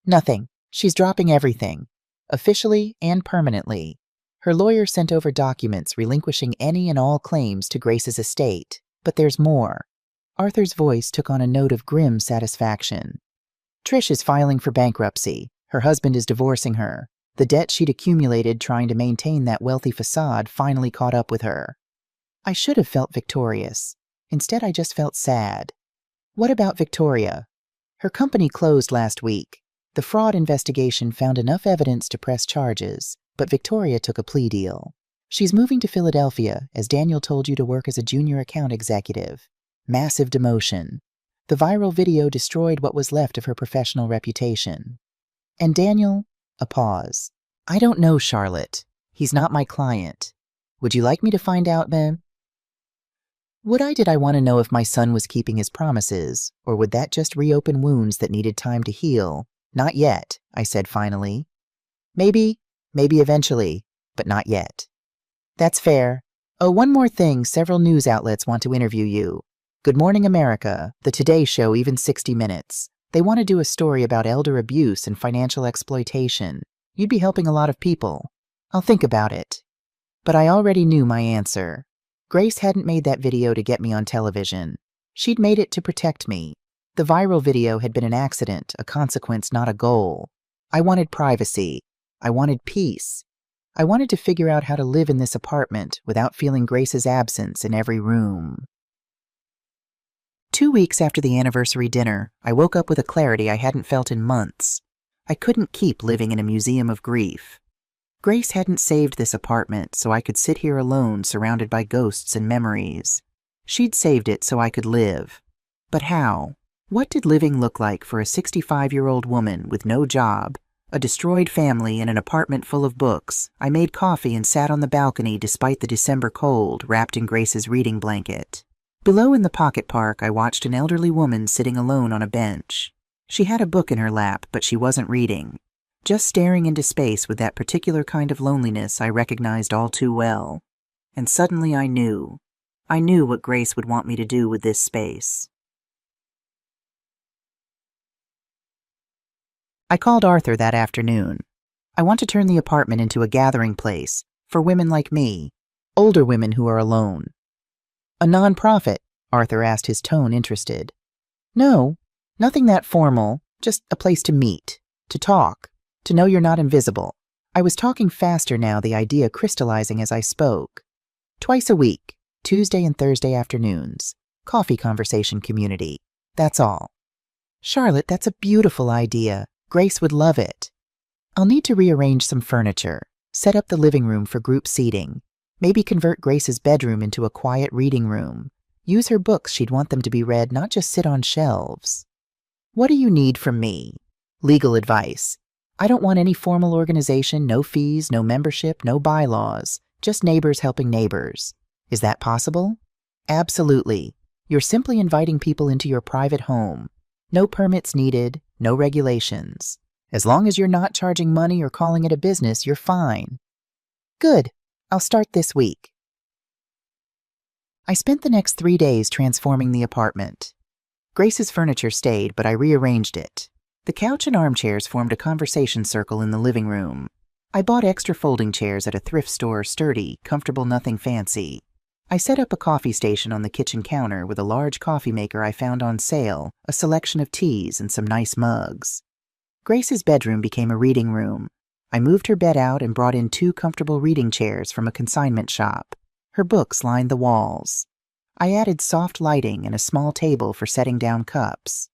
[SPEAKER 1] Nothing. She's dropping everything. Officially and permanently. Her lawyer sent over documents relinquishing any and all claims to Grace's estate. But there's more. Arthur's voice took on a note of grim satisfaction. Trish is filing for bankruptcy. Her husband is divorcing her. The debt she'd accumulated trying to maintain that wealthy facade finally caught up with her. I should have felt victorious. Instead, I just felt sad. What about Victoria? Her company closed last week. The fraud investigation found enough evidence to press charges, but Victoria took a plea deal. She's moving to Philadelphia, as Daniel told you, to work as a junior account executive. Massive demotion. The viral video destroyed what was left of her professional reputation. And Daniel? A pause. I don't know, Charlotte. He's not my client. Would you like me to find out, then? Did I want to know if my son was keeping his promises, or would that just reopen wounds that needed time to heal? Not yet, I said finally. Maybe eventually, but not yet. That's fair. Oh, one more thing, several news outlets want to interview you. Good Morning America, The Today Show, even 60 Minutes. They want to do a story about elder abuse and financial exploitation. You'd be helping a lot of people. I'll think about it. But I already knew my answer. Grace hadn't made that video to get me on television. She'd made it to protect me. The viral video had been an accident, a consequence, not a goal. I wanted privacy. I wanted peace. I wanted to figure out how to live in this apartment without feeling Grace's absence in every room. 2 weeks after the anniversary dinner, I woke up with a clarity I hadn't felt in months. I couldn't keep living in a museum of grief. Grace hadn't saved this apartment so I could sit here alone surrounded by ghosts and memories. She'd saved it so I could live. But how? What did living look like for a 65-year-old woman with no job, A destroyed family in an apartment full of books. I made coffee and sat on the balcony despite the December cold, wrapped in Grace's reading blanket. Below in the pocket park, I watched an elderly woman sitting alone on a bench. She had a book in her lap, but she wasn't reading. Just staring into space with that particular kind of loneliness I recognized all too well. And suddenly I knew. I knew what Grace would want me to do with this space. I called Arthur that afternoon. I want to turn the apartment into a gathering place for women like me, older women who are alone. A nonprofit? Arthur asked, his tone interested. No, nothing that formal, just a place to meet, to talk, to know you're not invisible. I was talking faster now, the idea crystallizing as I spoke. Twice a week, Tuesday and Thursday afternoons, coffee conversation community. That's all. Charlotte, that's a beautiful idea. Grace would love it. I'll need to rearrange some furniture, set up the living room for group seating, maybe convert Grace's bedroom into a quiet reading room, use her books she'd want them to be read, not just sit on shelves. What do you need from me? Legal advice. I don't want any formal organization, no fees, no membership, no bylaws, just neighbors helping neighbors. Is that possible? Absolutely. You're simply inviting people into your private home. No permits needed, no regulations. As long as you're not charging money or calling it a business, you're fine. Good. I'll start this week. I spent the next 3 days transforming the apartment. Grace's furniture stayed, but I rearranged it. The couch and armchairs formed a conversation circle in the living room. I bought extra folding chairs at a thrift store, sturdy, comfortable, nothing fancy. I set up a coffee station on the kitchen counter with a large coffee maker I found on sale, a selection of teas, and some nice mugs. Grace's bedroom became a reading room. I moved her bed out and brought in 2 comfortable reading chairs from a consignment shop. Her books lined the walls. I added soft lighting and a small table for setting down cups.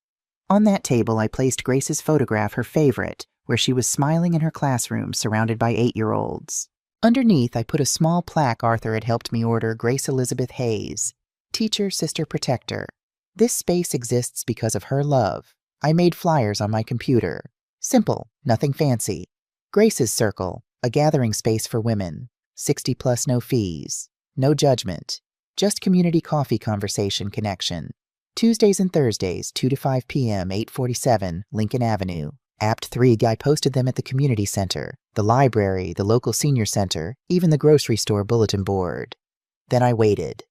[SPEAKER 1] On that table, I placed Grace's photograph, her favorite, where she was smiling in her classroom surrounded by 8-year-olds. Underneath, I put a small plaque Arthur had helped me order, Grace Elizabeth Hayes, Teacher, Sister, Protector. This space exists because of her love. I made flyers on my computer. Simple, nothing fancy. Grace's Circle, a gathering space for women. 60 plus, no fees. No judgment. Just community coffee conversation connection. Tuesdays and Thursdays, 2 to 5 p.m., 847 Lincoln Avenue. Apt 3, I posted them at the community center, the library, the local senior center, even the grocery store bulletin board. Then I waited.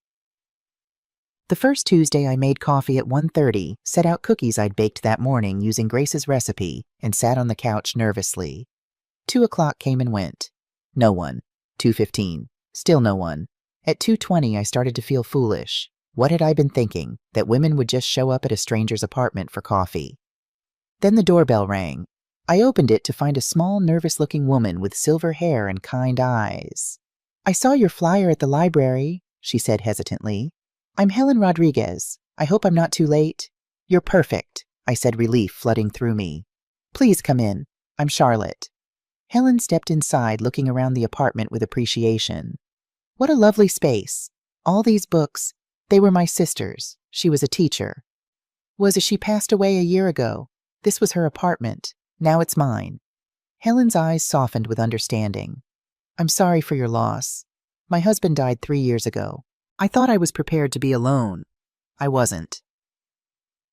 [SPEAKER 1] The first Tuesday I made coffee at 1:30, set out cookies I'd baked that morning using Grace's recipe, and sat on the couch nervously. 2 o'clock came and went. No one. 2:15. Still no one. At 2:20 I started to feel foolish. What had I been thinking? That women would just show up at a stranger's apartment for coffee. Then the doorbell rang. I opened it to find a small, nervous-looking woman with silver hair and kind eyes. "I saw your flyer at the library," she said hesitantly. "I'm Helen Rodriguez. I hope I'm not too late." "You're perfect," I said, relief flooding through me. "Please come in. I'm Charlotte." Helen stepped inside, looking around the apartment with appreciation. "What a lovely space. All these books. They were my sister's. She was a teacher. She passed away a year ago. This was her apartment. Now it's mine." Helen's eyes softened with understanding. "I'm sorry for your loss. My husband died 3 years ago. I thought I was prepared to be alone. I wasn't."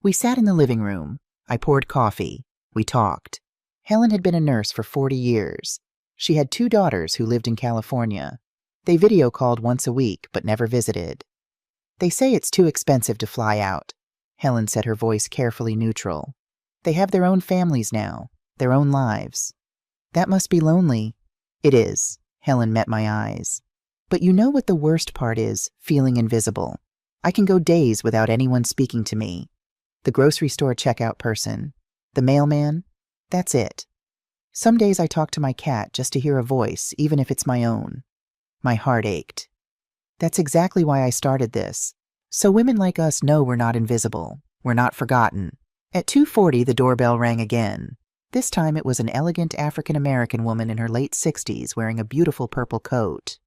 [SPEAKER 1] We sat in the living room. I poured coffee. We talked. Helen had been a nurse for 40 years. She had 2 daughters who lived in California. They video called once a week, but never visited. "They say it's too expensive to fly out," Helen said, her voice carefully neutral. "They have their own families now, their own lives. That must be lonely." "It is." Helen met my eyes. "But you know what the worst part is, feeling invisible. I can go days without anyone speaking to me. The grocery store checkout person, the mailman, that's it. Some days I talk to my cat just to hear a voice, even if it's my own." My heart ached. That's exactly why I started this. So women like us know we're not invisible. We're not forgotten. At 2:40, the doorbell rang again. This time it was an elegant African-American woman in her late 60s wearing a beautiful purple coat.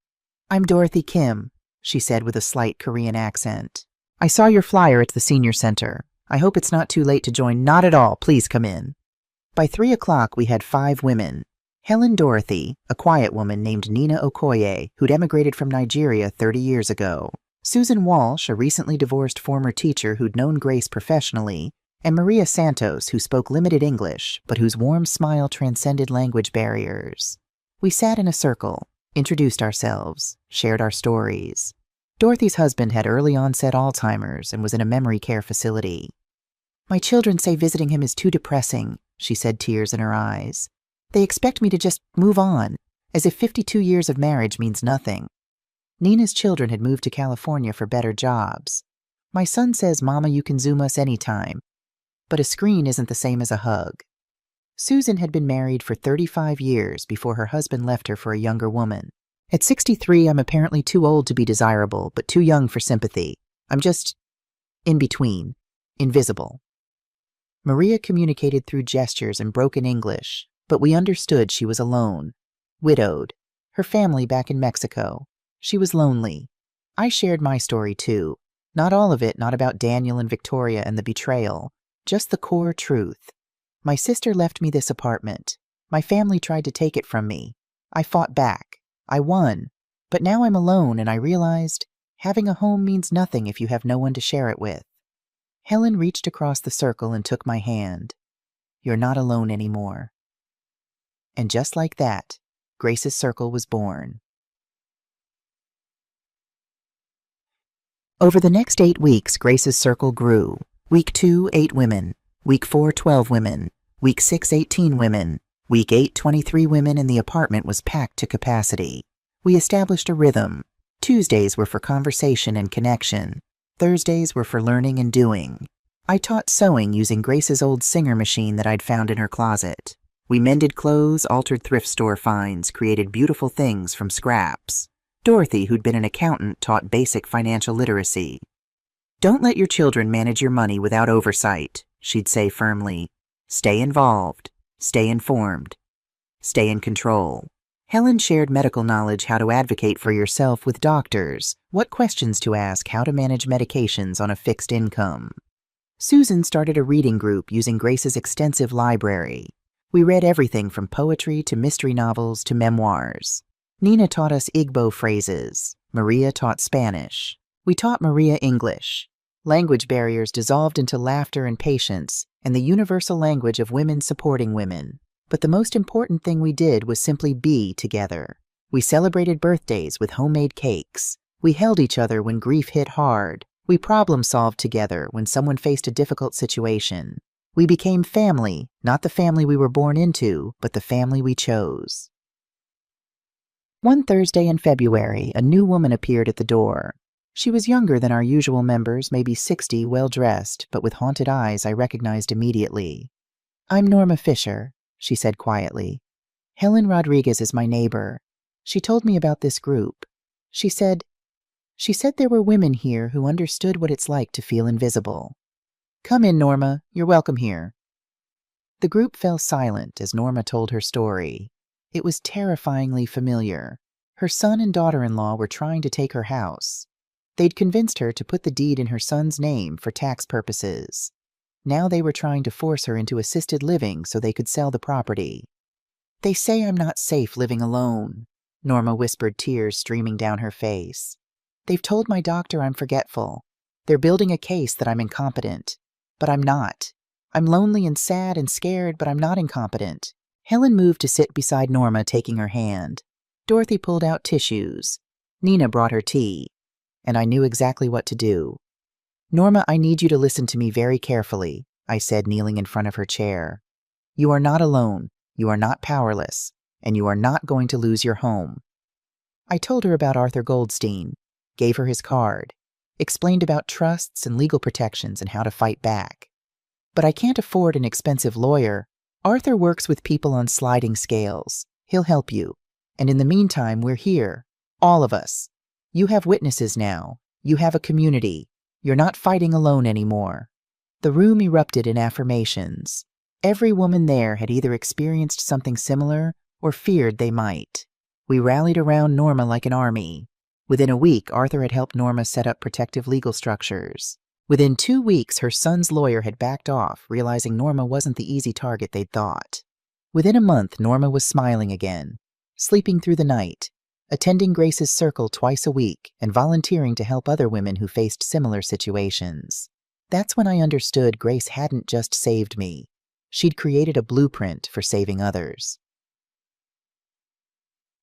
[SPEAKER 1] "I'm Dorothy Kim," she said with a slight Korean accent. "I saw your flyer at the senior center. I hope it's not too late to join." "Not at all. Please come in." By 3 o'clock, we had 5 women. Helen Dorothy, a quiet woman named Nina Okoye, who'd emigrated from Nigeria 30 years ago. Susan Walsh, a recently divorced former teacher who'd known Grace professionally, and Maria Santos, who spoke limited English, but whose warm smile transcended language barriers. We sat in a circle, introduced ourselves, shared our stories. Dorothy's husband had early onset Alzheimer's and was in a memory care facility. "My children say visiting him is too depressing," she said, tears in her eyes. "They expect me to just move on, as if 52 years of marriage means nothing." Nina's children had moved to California for better jobs. "My son says, 'Mama, you can Zoom us anytime.' But a screen isn't the same as a hug." Susan had been married for 35 years before her husband left her for a younger woman. "At 63, I'm apparently too old to be desirable, but too young for sympathy. I'm just in between, invisible." Maria communicated through gestures and broken English, but we understood she was alone, widowed, her family back in Mexico. She was lonely. I shared my story too. Not all of it, not about Daniel and Victoria and the betrayal, just the core truth. My sister left me this apartment. My family tried to take it from me. I fought back. I won. But now I'm alone, and I realized having a home means nothing if you have no one to share it with. Helen reached across the circle and took my hand. "You're not alone anymore." And just like that, Grace's Circle was born. Over the next 8 weeks, Grace's Circle grew. Week 2, 8 women. Week 4, 12 women. Week 6, 18 women. Week 8, 23 women, and the apartment was packed to capacity. We established a rhythm. Tuesdays were for conversation and connection. Thursdays were for learning and doing. I taught sewing using Grace's old Singer machine that I'd found in her closet. We mended clothes, altered thrift store finds, created beautiful things from scraps. Dorothy, who'd been an accountant, taught basic financial literacy. "Don't let your children manage your money without oversight," she'd say firmly. "Stay involved. Stay informed. Stay in control." Helen shared medical knowledge, how to advocate for yourself with doctors, what questions to ask, how to manage medications on a fixed income. Susan started a reading group using Grace's extensive library. We read everything from poetry to mystery novels to memoirs. Nina taught us Igbo phrases. Maria taught Spanish. We taught Maria English. Language barriers dissolved into laughter and patience, and the universal language of women supporting women. But the most important thing we did was simply be together. We celebrated birthdays with homemade cakes. We held each other when grief hit hard. We problem-solved together when someone faced a difficult situation. We became family, not the family we were born into, but the family we chose. One Thursday in February, a new woman appeared at the door. She was younger than our usual members, maybe 60, well-dressed, but with haunted eyes I recognized immediately. "I'm Norma Fisher," she said quietly. "Helen Rodriguez is my neighbor. She told me about this group. She said there were women here who understood what it's like to feel invisible. Come in, Norma. You're welcome here." The group fell silent as Norma told her story. It was terrifyingly familiar. Her son and daughter-in-law were trying to take her house. They'd convinced her to put the deed in her son's name for tax purposes. Now they were trying to force her into assisted living so they could sell the property. "They say I'm not safe living alone," Norma whispered, tears streaming down her face. "They've told my doctor I'm forgetful. They're building a case that I'm incompetent. But I'm not. I'm lonely and sad and scared, but I'm not incompetent." Helen moved to sit beside Norma, taking her hand. Dorothy pulled out tissues. Nina brought her tea. And I knew exactly what to do. "Norma, I need you to listen to me very carefully," I said, kneeling in front of her chair. "You are not alone, you are not powerless, and you are not going to lose your home." I told her about Arthur Goldstein, gave her his card, explained about trusts and legal protections and how to fight back. "But I can't afford an expensive lawyer. Arthur works with people on sliding scales. He'll help you. And in the meantime, we're here, all of us. You have witnesses now. You have a community. You're not fighting alone anymore." The room erupted in affirmations. Every woman there had either experienced something similar or feared they might. We rallied around Norma like an army. Within a week, Arthur had helped Norma set up protective legal structures. Within 2 weeks, her son's lawyer had backed off, realizing Norma wasn't the easy target they'd thought. Within a month, Norma was smiling again, sleeping through the night, attending Grace's Circle twice a week, and volunteering to help other women who faced similar situations. That's when I understood Grace hadn't just saved me. She'd created a blueprint for saving others.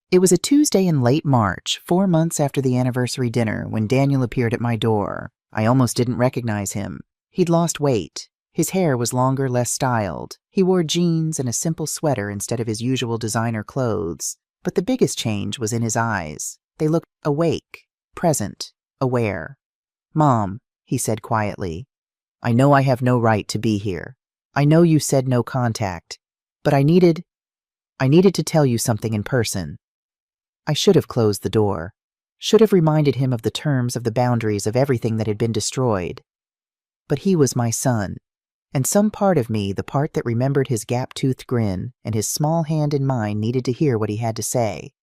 [SPEAKER 1] It was a Tuesday in late March, 4 months after the anniversary dinner, when Daniel appeared at my door. I almost didn't recognize him. He'd lost weight. His hair was longer, less styled. He wore jeans and a simple sweater instead of his usual designer clothes. But the biggest change was in his eyes. They looked awake, present, aware. "Mom," he said quietly, "I know I have no right to be here. I know you said no contact, but I needed to tell you something in person." I should have closed the door, should have reminded him of the terms of the boundaries of everything that had been destroyed. But he was my son, and some part of me, the part that remembered his gap-toothed grin and his small hand in mine, needed to hear what he had to say.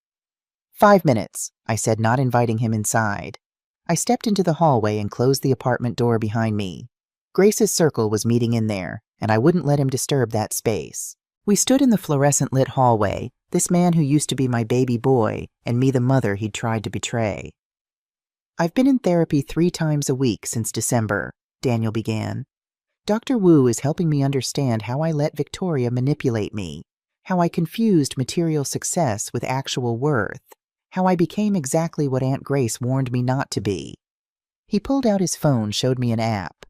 [SPEAKER 1] 5 minutes, I said, not inviting him inside. I stepped into the hallway and closed the apartment door behind me. Grace's Circle was meeting in there, and I wouldn't let him disturb that space. We stood in the fluorescent-lit hallway, this man who used to be my baby boy, and me the mother he'd tried to betray. "I've been in therapy 3 times a week since December," Daniel began. "Dr. Wu is helping me understand how I let Victoria manipulate me, how I confused material success with actual worth, how I became exactly what Aunt Grace warned me not to be." He pulled out his phone, showed me an app.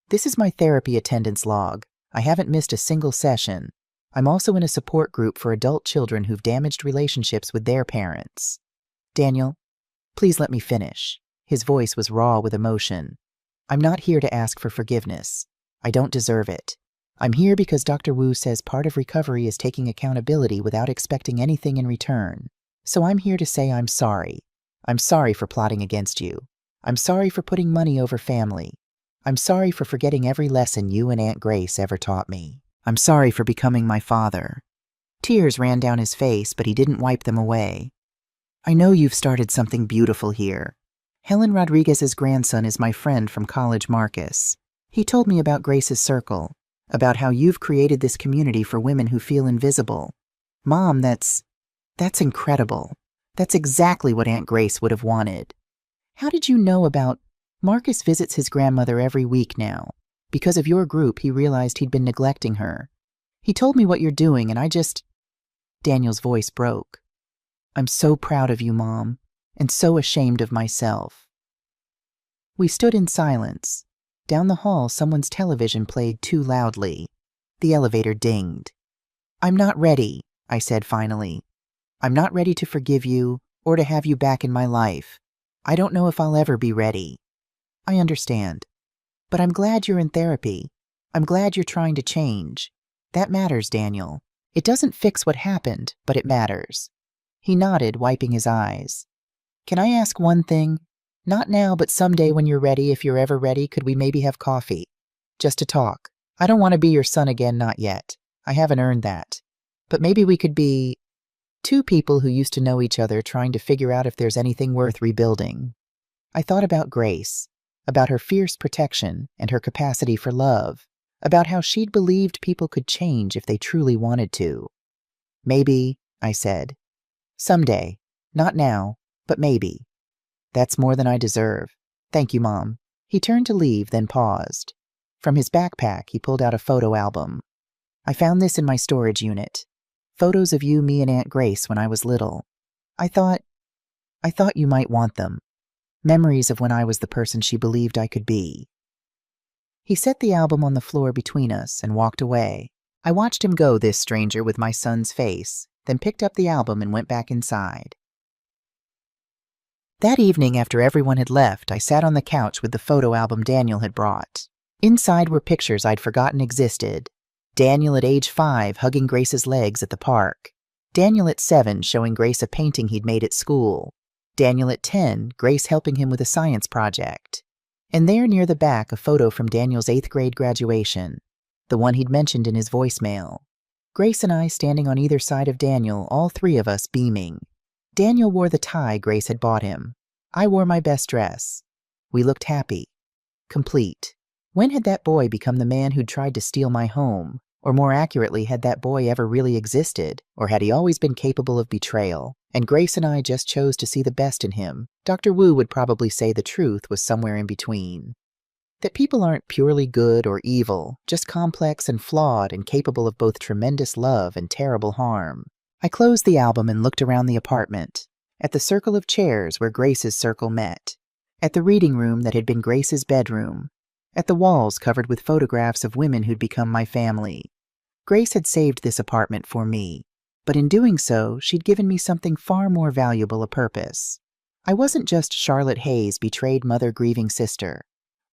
[SPEAKER 1] "This is my therapy attendance log. I haven't missed a single session. I'm also in a support group for adult children who've damaged relationships with their parents." "Daniel, please let me finish." His voice was raw with emotion. "I'm not here to ask for forgiveness. I don't deserve it. I'm here because Dr. Wu says part of recovery is taking accountability without expecting anything in return. So I'm here to say I'm sorry. I'm sorry for plotting against you. I'm sorry for putting money over family. I'm sorry for forgetting every lesson you and Aunt Grace ever taught me. I'm sorry for becoming my father." Tears ran down his face, but he didn't wipe them away. "I know you've started something beautiful here. Helen Rodriguez's grandson is my friend from college, Marcus. He told me about Grace's Circle, about how you've created this community for women who feel invisible. Mom, that's incredible. That's exactly what Aunt Grace would have wanted. How did you know about—" "Marcus visits his grandmother every week now. Because of your group, he realized he'd been neglecting her. He told me what you're doing, and I just—" Daniel's voice broke. "I'm so proud of you, Mom, and so ashamed of myself." We stood in silence. Down the hall, someone's television played too loudly. The elevator dinged. "I'm not ready," I said finally. "I'm not ready to forgive you or to have you back in my life. I don't know if I'll ever be ready." "I understand. But I'm glad you're in therapy. I'm glad you're trying to change. That matters, Daniel. It doesn't fix what happened, but it matters." He nodded, wiping his eyes. "Can I ask one thing? Not now, but someday when you're ready, if you're ever ready, could we maybe have coffee? Just to talk. I don't want to be your son again, not yet. I haven't earned that. But maybe we could be 2 people who used to know each other trying to figure out if there's anything worth rebuilding." I thought about Grace, about her fierce protection and her capacity for love, about how she'd believed people could change if they truly wanted to. "Maybe," I said. "Someday. Not now, but maybe. That's more than I deserve. Thank you, Mom." He turned to leave, then paused. From his backpack, he pulled out a photo album. "I found this in my storage unit. Photos of you, me, and Aunt Grace when I was little. I thought you might want them. Memories of when I was the person she believed I could be." He set the album on the floor between us and walked away. I watched him go, this stranger with my son's face, then picked up the album and went back inside. That evening, after everyone had left, I sat on the couch with the photo album Daniel had brought. Inside were pictures I'd forgotten existed. Daniel at age 5 hugging Grace's legs at the park. Daniel at 7 showing Grace a painting he'd made at school. Daniel at 10, Grace helping him with a science project. And there near the back, a photo from Daniel's 8th grade graduation, the one he'd mentioned in his voicemail. Grace and I standing on either side of Daniel, all 3 of us beaming. Daniel wore the tie Grace had bought him. I wore my best dress. We looked happy, complete. When had that boy become the man who'd tried to steal my home? Or more accurately, had that boy ever really existed? Or had he always been capable of betrayal? And Grace and I just chose to see the best in him. Dr. Wu would probably say the truth was somewhere in between. That people aren't purely good or evil, just complex and flawed and capable of both tremendous love and terrible harm. I closed the album and looked around the apartment, at the circle of chairs where Grace's circle met, at the reading room that had been Grace's bedroom, at the walls covered with photographs of women who'd become my family. Grace had saved this apartment for me, but in doing so, she'd given me something far more valuable a purpose. I wasn't just Charlotte Hayes' betrayed mother grieving sister.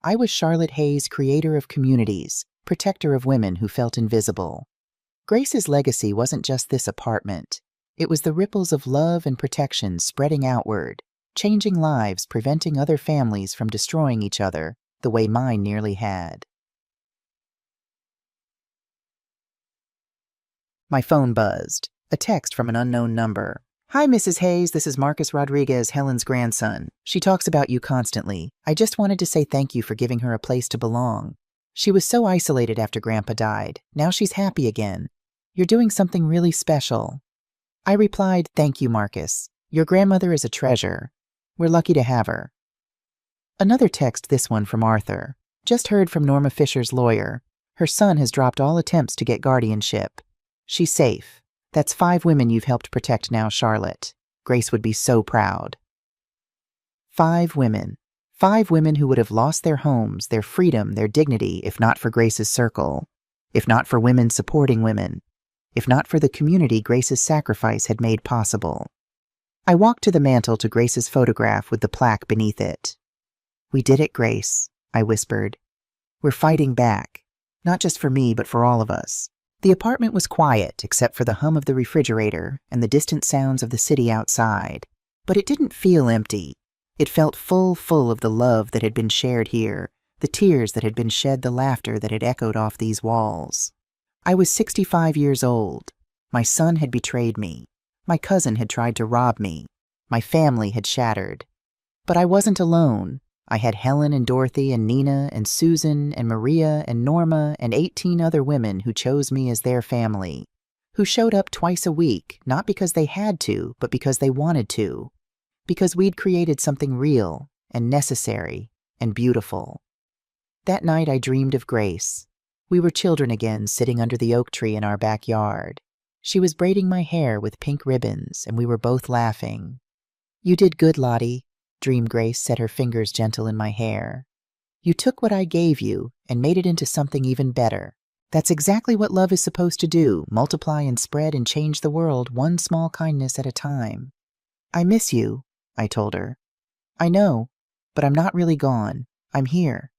[SPEAKER 1] I was Charlotte Hayes, creator of communities, protector of women who felt invisible. Grace's legacy wasn't just this apartment. It was the ripples of love and protection spreading outward, changing lives, preventing other families from destroying each other the way mine nearly had. My phone buzzed. A text from an unknown number. "Hi, Mrs. Hayes. This is Marcus Rodriguez, Helen's grandson. She talks about you constantly. I just wanted to say thank you for giving her a place to belong. She was so isolated after Grandpa died. Now she's happy again. You're doing something really special." I replied, "Thank you, Marcus. Your grandmother is a treasure. We're lucky to have her." Another text, this one from Arthur. "Just heard from Norma Fisher's lawyer. Her son has dropped all attempts to get guardianship. She's safe. That's 5 women you've helped protect now, Charlotte. Grace would be so proud." 5 women. 5 women who would have lost their homes, their freedom, their dignity, if not for Grace's circle, if not for women supporting women, if not for the community Grace's sacrifice had made possible. I walked to the mantel to Grace's photograph with the plaque beneath it. "We did it, Grace," I whispered. "We're fighting back. Not just for me, but for all of us." The apartment was quiet, except for the hum of the refrigerator and the distant sounds of the city outside. But it didn't feel empty. It felt full of the love that had been shared here, the tears that had been shed, the laughter that had echoed off these walls. I was 65 years old. My son had betrayed me. My cousin had tried to rob me. My family had shattered. But I wasn't alone. I had Helen and Dorothy and Nina and Susan and Maria and Norma and 18 other women who chose me as their family, who showed up twice a week, not because they had to, but because they wanted to, because we'd created something real and necessary and beautiful. That night I dreamed of Grace. We were children again, sitting under the oak tree in our backyard. She was braiding my hair with pink ribbons, and we were both laughing. "You did good, Lottie," Dream Grace said, her fingers gentle in my hair. "You took what I gave you and made it into something even better. That's exactly what love is supposed to do, multiply and spread and change the world one small kindness at a time." "I miss you," I told her. "I know, but I'm not really gone. I'm here."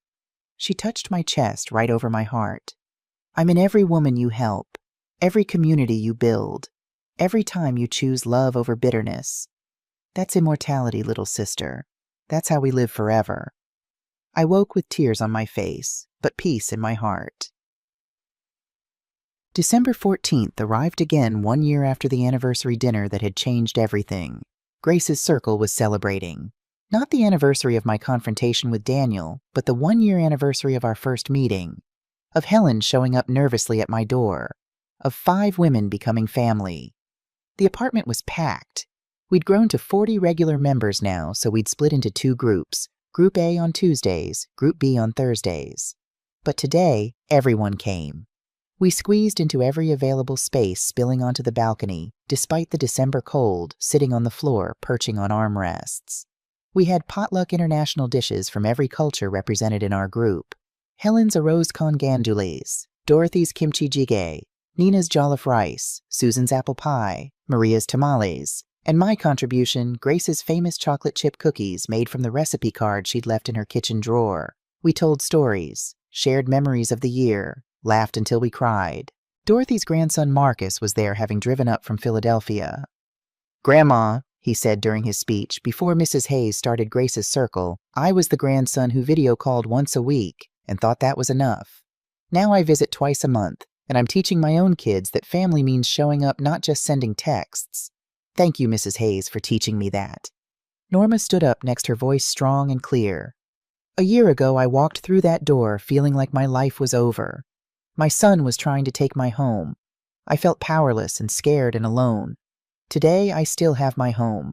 [SPEAKER 1] She touched my chest right over my heart. "I'm in every woman you help, every community you build, every time you choose love over bitterness. That's immortality, little sister. That's how we live forever." I woke with tears on my face, but peace in my heart. December 14th arrived again 1 year after the anniversary dinner that had changed everything. Grace's circle was celebrating. Not the anniversary of my confrontation with Daniel, but the 1-year anniversary of our first meeting, of Helen showing up nervously at my door, of 5 women becoming family. The apartment was packed. We'd grown to 40 regular members now, so we'd split into 2 groups, Group A on Tuesdays, Group B on Thursdays. But today, everyone came. We squeezed into every available space, spilling onto the balcony, despite the December cold, sitting on the floor, perching on armrests. We had potluck international dishes from every culture represented in our group. Helen's arroz con gandules, Dorothy's kimchi jjigae, Nina's jollof rice, Susan's apple pie, Maria's tamales, and my contribution, Grace's famous chocolate chip cookies made from the recipe card she'd left in her kitchen drawer. We told stories, shared memories of the year, laughed until we cried. Dorothy's grandson Marcus was there, having driven up from Philadelphia. "Grandma," he said during his speech, before Mrs. Hayes started Grace's circle, "I was the grandson who video called once a week and thought that was enough. Now I visit twice a month, and I'm teaching my own kids that family means showing up, not just sending texts. Thank you, Mrs. Hayes, for teaching me that." Norma stood up next, her voice strong and clear. A year ago, I walked through that door feeling like my life was over. My son was trying to take my home. I felt powerless and scared and alone. Today, I still have my home.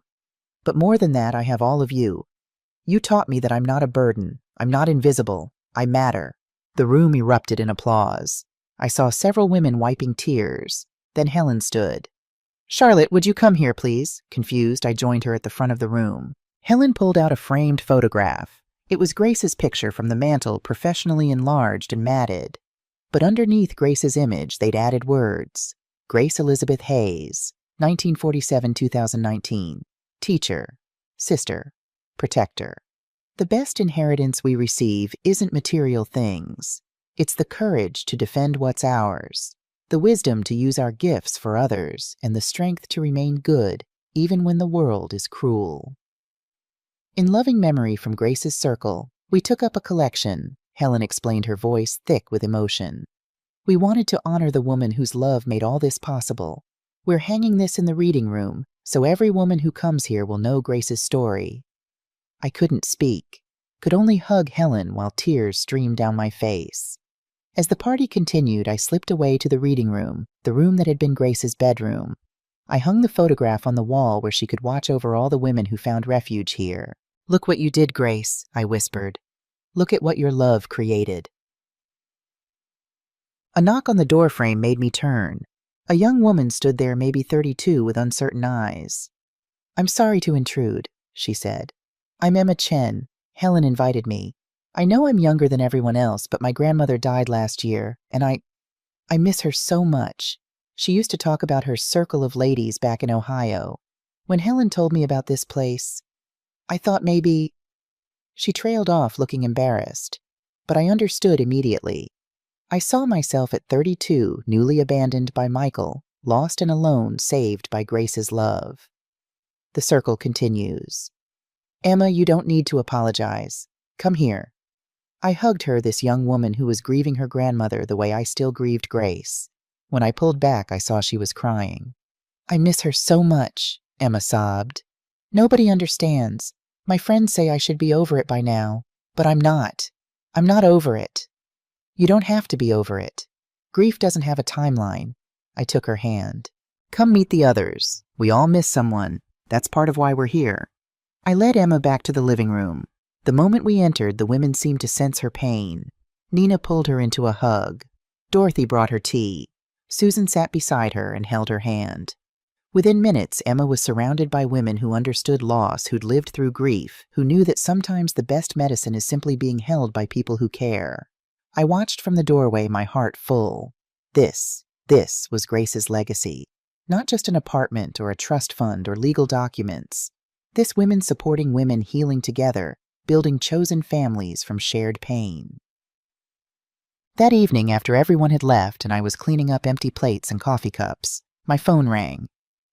[SPEAKER 1] But more than that, I have all of you. You taught me that I'm not a burden. I'm not invisible. I matter. The room erupted in applause. I saw several women wiping tears. Then Helen stood. Charlotte, would you come here, please? Confused, I joined her at the front of the room. Helen pulled out a framed photograph. It was Grace's picture from the mantel, professionally enlarged and matted. But underneath Grace's image, they'd added words. Grace Elizabeth Hayes, 1947-2019. Teacher, sister, protector. The best inheritance we receive isn't material things. It's the courage to defend what's ours, the wisdom to use our gifts for others, and the strength to remain good even when the world is cruel. In loving memory from Grace's circle, we took up a collection. Helen explained, her voice thick with emotion. We wanted to honor the woman whose love made all this possible. We're hanging this in the reading room, so every woman who comes here will know Grace's story. I couldn't speak, could only hug Helen while tears streamed down my face. As the party continued, I slipped away to the reading room, the room that had been Grace's bedroom. I hung the photograph on the wall where she could watch over all the women who found refuge here. Look what you did, Grace, I whispered. Look at what your love created. A knock on the doorframe made me turn. A young woman stood there, maybe 32, with uncertain eyes. I'm sorry to intrude, she said. I'm Emma Chen. Helen invited me. I know I'm younger than everyone else, but my grandmother died last year, and I miss her so much. She used to talk about her circle of ladies back in Ohio. When Helen told me about this place, I thought maybe... She trailed off, looking embarrassed, but I understood immediately. I saw myself at 32, newly abandoned by Michael, lost and alone, saved by Grace's love. The circle continues. Emma, you don't need to apologize. Come here. I hugged her, this young woman who was grieving her grandmother the way I still grieved Grace. When I pulled back, I saw she was crying. I miss her so much, Emma sobbed. Nobody understands. My friends say I should be over it by now, but I'm not. I'm not over it. You don't have to be over it. Grief doesn't have a timeline. I took her hand. Come meet the others. We all miss someone. That's part of why we're here. I led Emma back to the living room. The moment we entered, the women seemed to sense her pain. Nina pulled her into a hug. Dorothy brought her tea. Susan sat beside her and held her hand. Within minutes, Emma was surrounded by women who understood loss, who'd lived through grief, who knew that sometimes the best medicine is simply being held by people who care. I watched from the doorway, my heart full. This was Grace's legacy. Not just an apartment or a trust fund or legal documents. This women supporting women, healing together, building chosen families from shared pain. That evening, after everyone had left and I was cleaning up empty plates and coffee cups, my phone rang.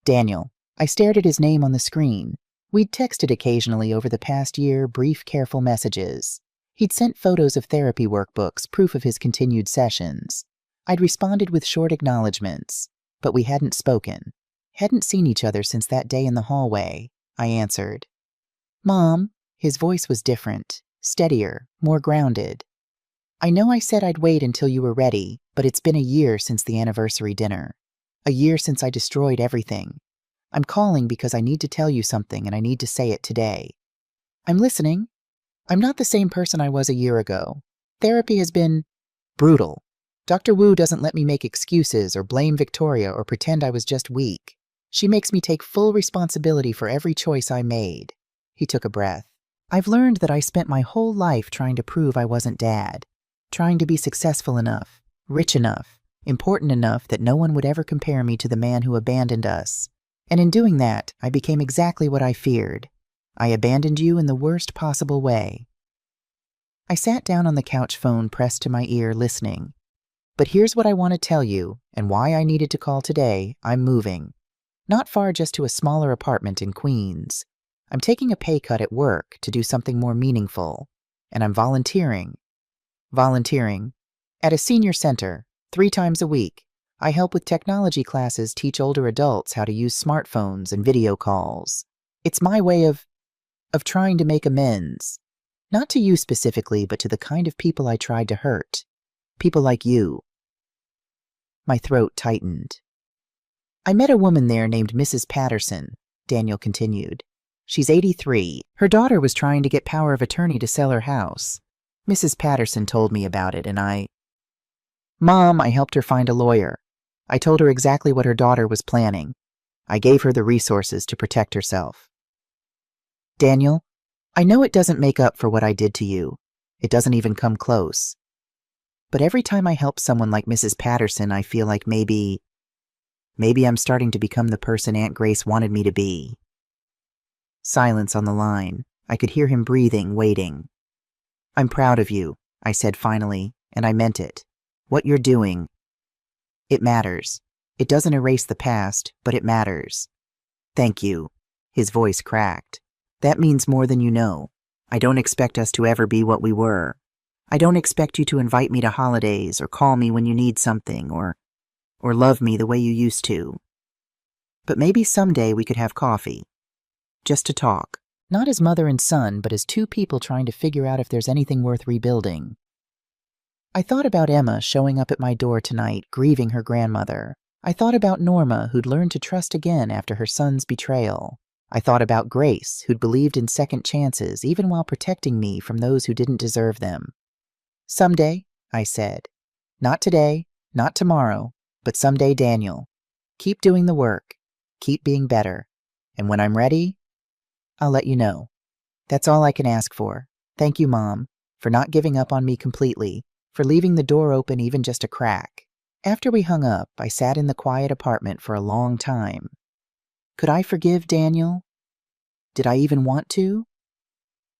[SPEAKER 1] Daniel. I stared at his name on the screen. We'd texted occasionally over the past year, brief, careful messages. He'd sent photos of therapy workbooks, proof of his continued sessions. I'd responded with short acknowledgments, but we hadn't spoken. Hadn't seen each other since that day in the hallway. I answered. Mom. His voice was different, steadier, more grounded. I know I said I'd wait until you were ready, but it's been a year since the anniversary dinner. A year since I destroyed everything. I'm calling because I need to tell you something and I need to say it today. I'm listening. I'm not the same person I was a year ago. Therapy has been brutal. Dr. Wu doesn't let me make excuses or blame Victoria or pretend I was just weak. She makes me take full responsibility for every choice I made. He took a breath. I've learned that I spent my whole life trying to prove I wasn't Dad, trying to be successful enough, rich enough, important enough that no one would ever compare me to the man who abandoned us. And in doing that, I became exactly what I feared. I abandoned you in the worst possible way. I sat down on the couch, phone pressed to my ear, listening. But here's what I want to tell you, and why I needed to call today. I'm moving. Not far, just to a smaller apartment in Queens. I'm taking a pay cut at work to do something more meaningful. And I'm volunteering. Volunteering at a senior center. 3 times a week. I help with technology classes, teach older adults how to use smartphones and video calls. It's my way of trying to make amends. Not to you specifically, but to the kind of people I tried to hurt. People like you. My throat tightened. I met a woman there named Mrs. Patterson, Daniel continued. She's 83. Her daughter was trying to get power of attorney to sell her house. Mrs. Patterson told me about it, and Mom, I helped her find a lawyer. I told her exactly what her daughter was planning. I gave her the resources to protect herself. Daniel, I know it doesn't make up for what I did to you. It doesn't even come close. But every time I help someone like Mrs. Patterson, I feel like maybe I'm starting to become the person Aunt Grace wanted me to be. Silence on the line. I could hear him breathing, waiting. I'm proud of you, I said finally, and I meant it. What you're doing, it matters. It doesn't erase the past, but it matters. Thank you. His voice cracked. That means more than you know. I don't expect us to ever be what we were. I don't expect you to invite me to holidays or call me when you need something or love me the way you used to. But maybe someday we could have coffee. Just to talk. Not as mother and son, but as two people trying to figure out if there's anything worth rebuilding. I thought about Emma showing up at my door tonight, grieving her grandmother. I thought about Norma, who'd learned to trust again after her son's betrayal. I thought about Grace, who'd believed in second chances, even while protecting me from those who didn't deserve them. Someday, I said. Not today, not tomorrow, but someday, Daniel. Keep doing the work. Keep being better. And when I'm ready, I'll let you know. That's all I can ask for. Thank you, Mom, for not giving up on me completely, for leaving the door open even just a crack. After we hung up, I sat in the quiet apartment for a long time. Could I forgive Daniel? Did I even want to?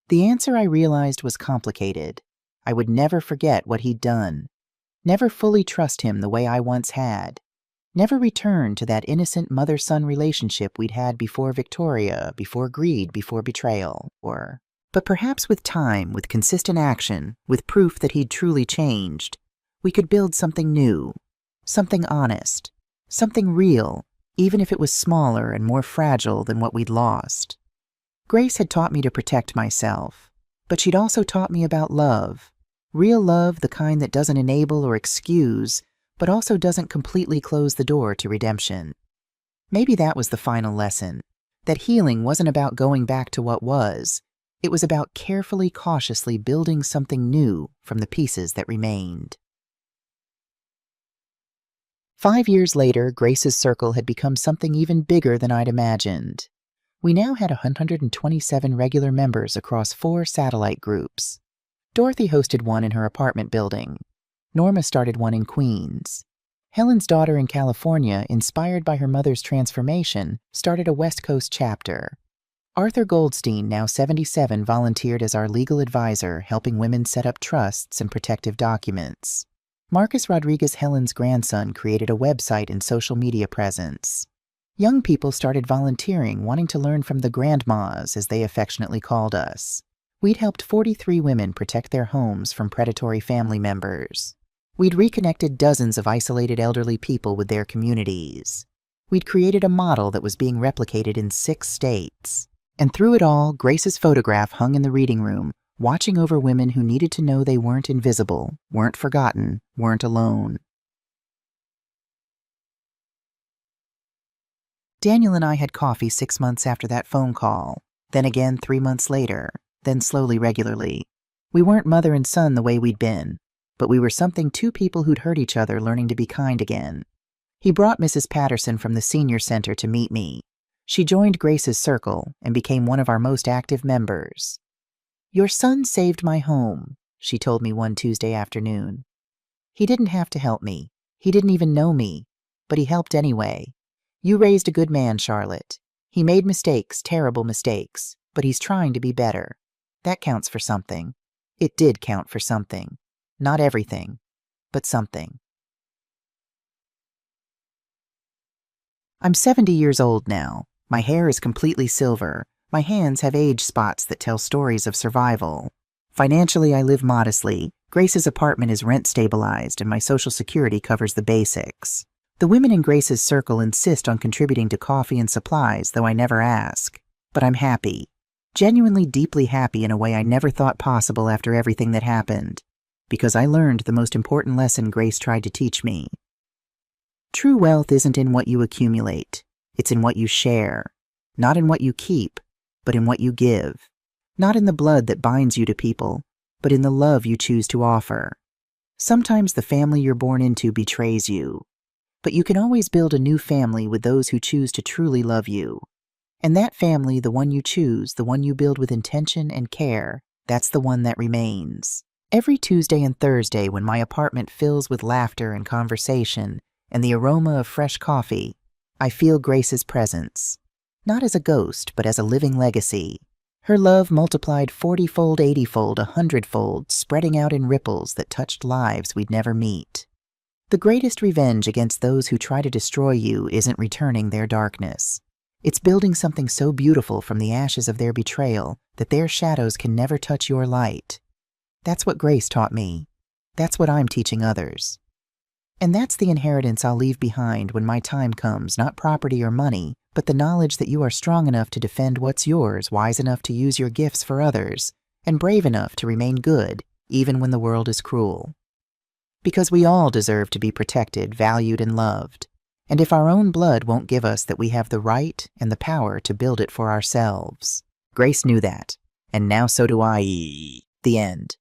[SPEAKER 1] The answer I realized was complicated. I would never forget what he'd done. Never fully trust him the way I once had. Never return to that innocent mother-son relationship we'd had before Victoria, before greed, before betrayal, But perhaps with time, with consistent action, with proof that he'd truly changed, we could build something new, something honest, something real, even if it was smaller and more fragile than what we'd lost. Grace had taught me to protect myself, but she'd also taught me about love. Real love, the kind that doesn't enable or excuse, but also doesn't completely close the door to redemption. Maybe that was the final lesson, that healing wasn't about going back to what was. It was about carefully, cautiously building something new from the pieces that remained. 5 years later, Grace's Circle had become something even bigger than I'd imagined. We now had 127 regular members across 4 satellite groups. Dorothy hosted one in her apartment building. Norma started one in Queens. Helen's daughter in California, inspired by her mother's transformation, started a West Coast chapter. Arthur Goldstein, now 77, volunteered as our legal advisor, helping women set up trusts and protective documents. Marcus Rodriguez, Helen's grandson, created a website and social media presence. Young people started volunteering, wanting to learn from the grandmas, as they affectionately called us. We'd helped 43 women protect their homes from predatory family members. We'd reconnected dozens of isolated elderly people with their communities. We'd created a model that was being replicated in 6 states. And through it all, Grace's photograph hung in the reading room, watching over women who needed to know they weren't invisible, weren't forgotten, weren't alone. Daniel and I had coffee 6 months after that phone call, then again 3 months later, then slowly regularly. We weren't mother and son the way we'd been, but we were something 2 people who'd hurt each other learning to be kind again. He brought Mrs. Patterson from the senior center to meet me. She joined Grace's Circle and became one of our most active members. "Your son saved my home," she told me one Tuesday afternoon. "He didn't have to help me. He didn't even know me, but he helped anyway. You raised a good man, Charlotte. He made mistakes, terrible mistakes, but he's trying to be better. That counts for something. It did count for something. Not everything, but something." I'm 70 years old now. My hair is completely silver. My hands have age spots that tell stories of survival. Financially, I live modestly. Grace's apartment is rent stabilized, and my Social Security covers the basics. The women in Grace's Circle insist on contributing to coffee and supplies, though I never ask. But I'm happy. Genuinely deeply happy in a way I never thought possible after everything that happened, because I learned the most important lesson Grace tried to teach me. True wealth isn't in what you accumulate, it's in what you share. Not in what you keep, but in what you give. Not in the blood that binds you to people, but in the love you choose to offer. Sometimes the family you're born into betrays you, but you can always build a new family with those who choose to truly love you. And that family, the one you choose, the one you build with intention and care, that's the one that remains. Every Tuesday and Thursday when my apartment fills with laughter and conversation and the aroma of fresh coffee, I feel Grace's presence. Not as a ghost, but as a living legacy. Her love multiplied 40-fold, 80-fold, 100-fold, spreading out in ripples that touched lives we'd never meet. The greatest revenge against those who try to destroy you isn't returning their darkness. It's building something so beautiful from the ashes of their betrayal that their shadows can never touch your light. That's what Grace taught me. That's what I'm teaching others. And that's the inheritance I'll leave behind when my time comes, not property or money, but the knowledge that you are strong enough to defend what's yours, wise enough to use your gifts for others, and brave enough to remain good, even when the world is cruel. Because we all deserve to be protected, valued, and loved. And if our own blood won't give us that, we have the right and the power to build it for ourselves. Grace knew that, and now so do I. The end.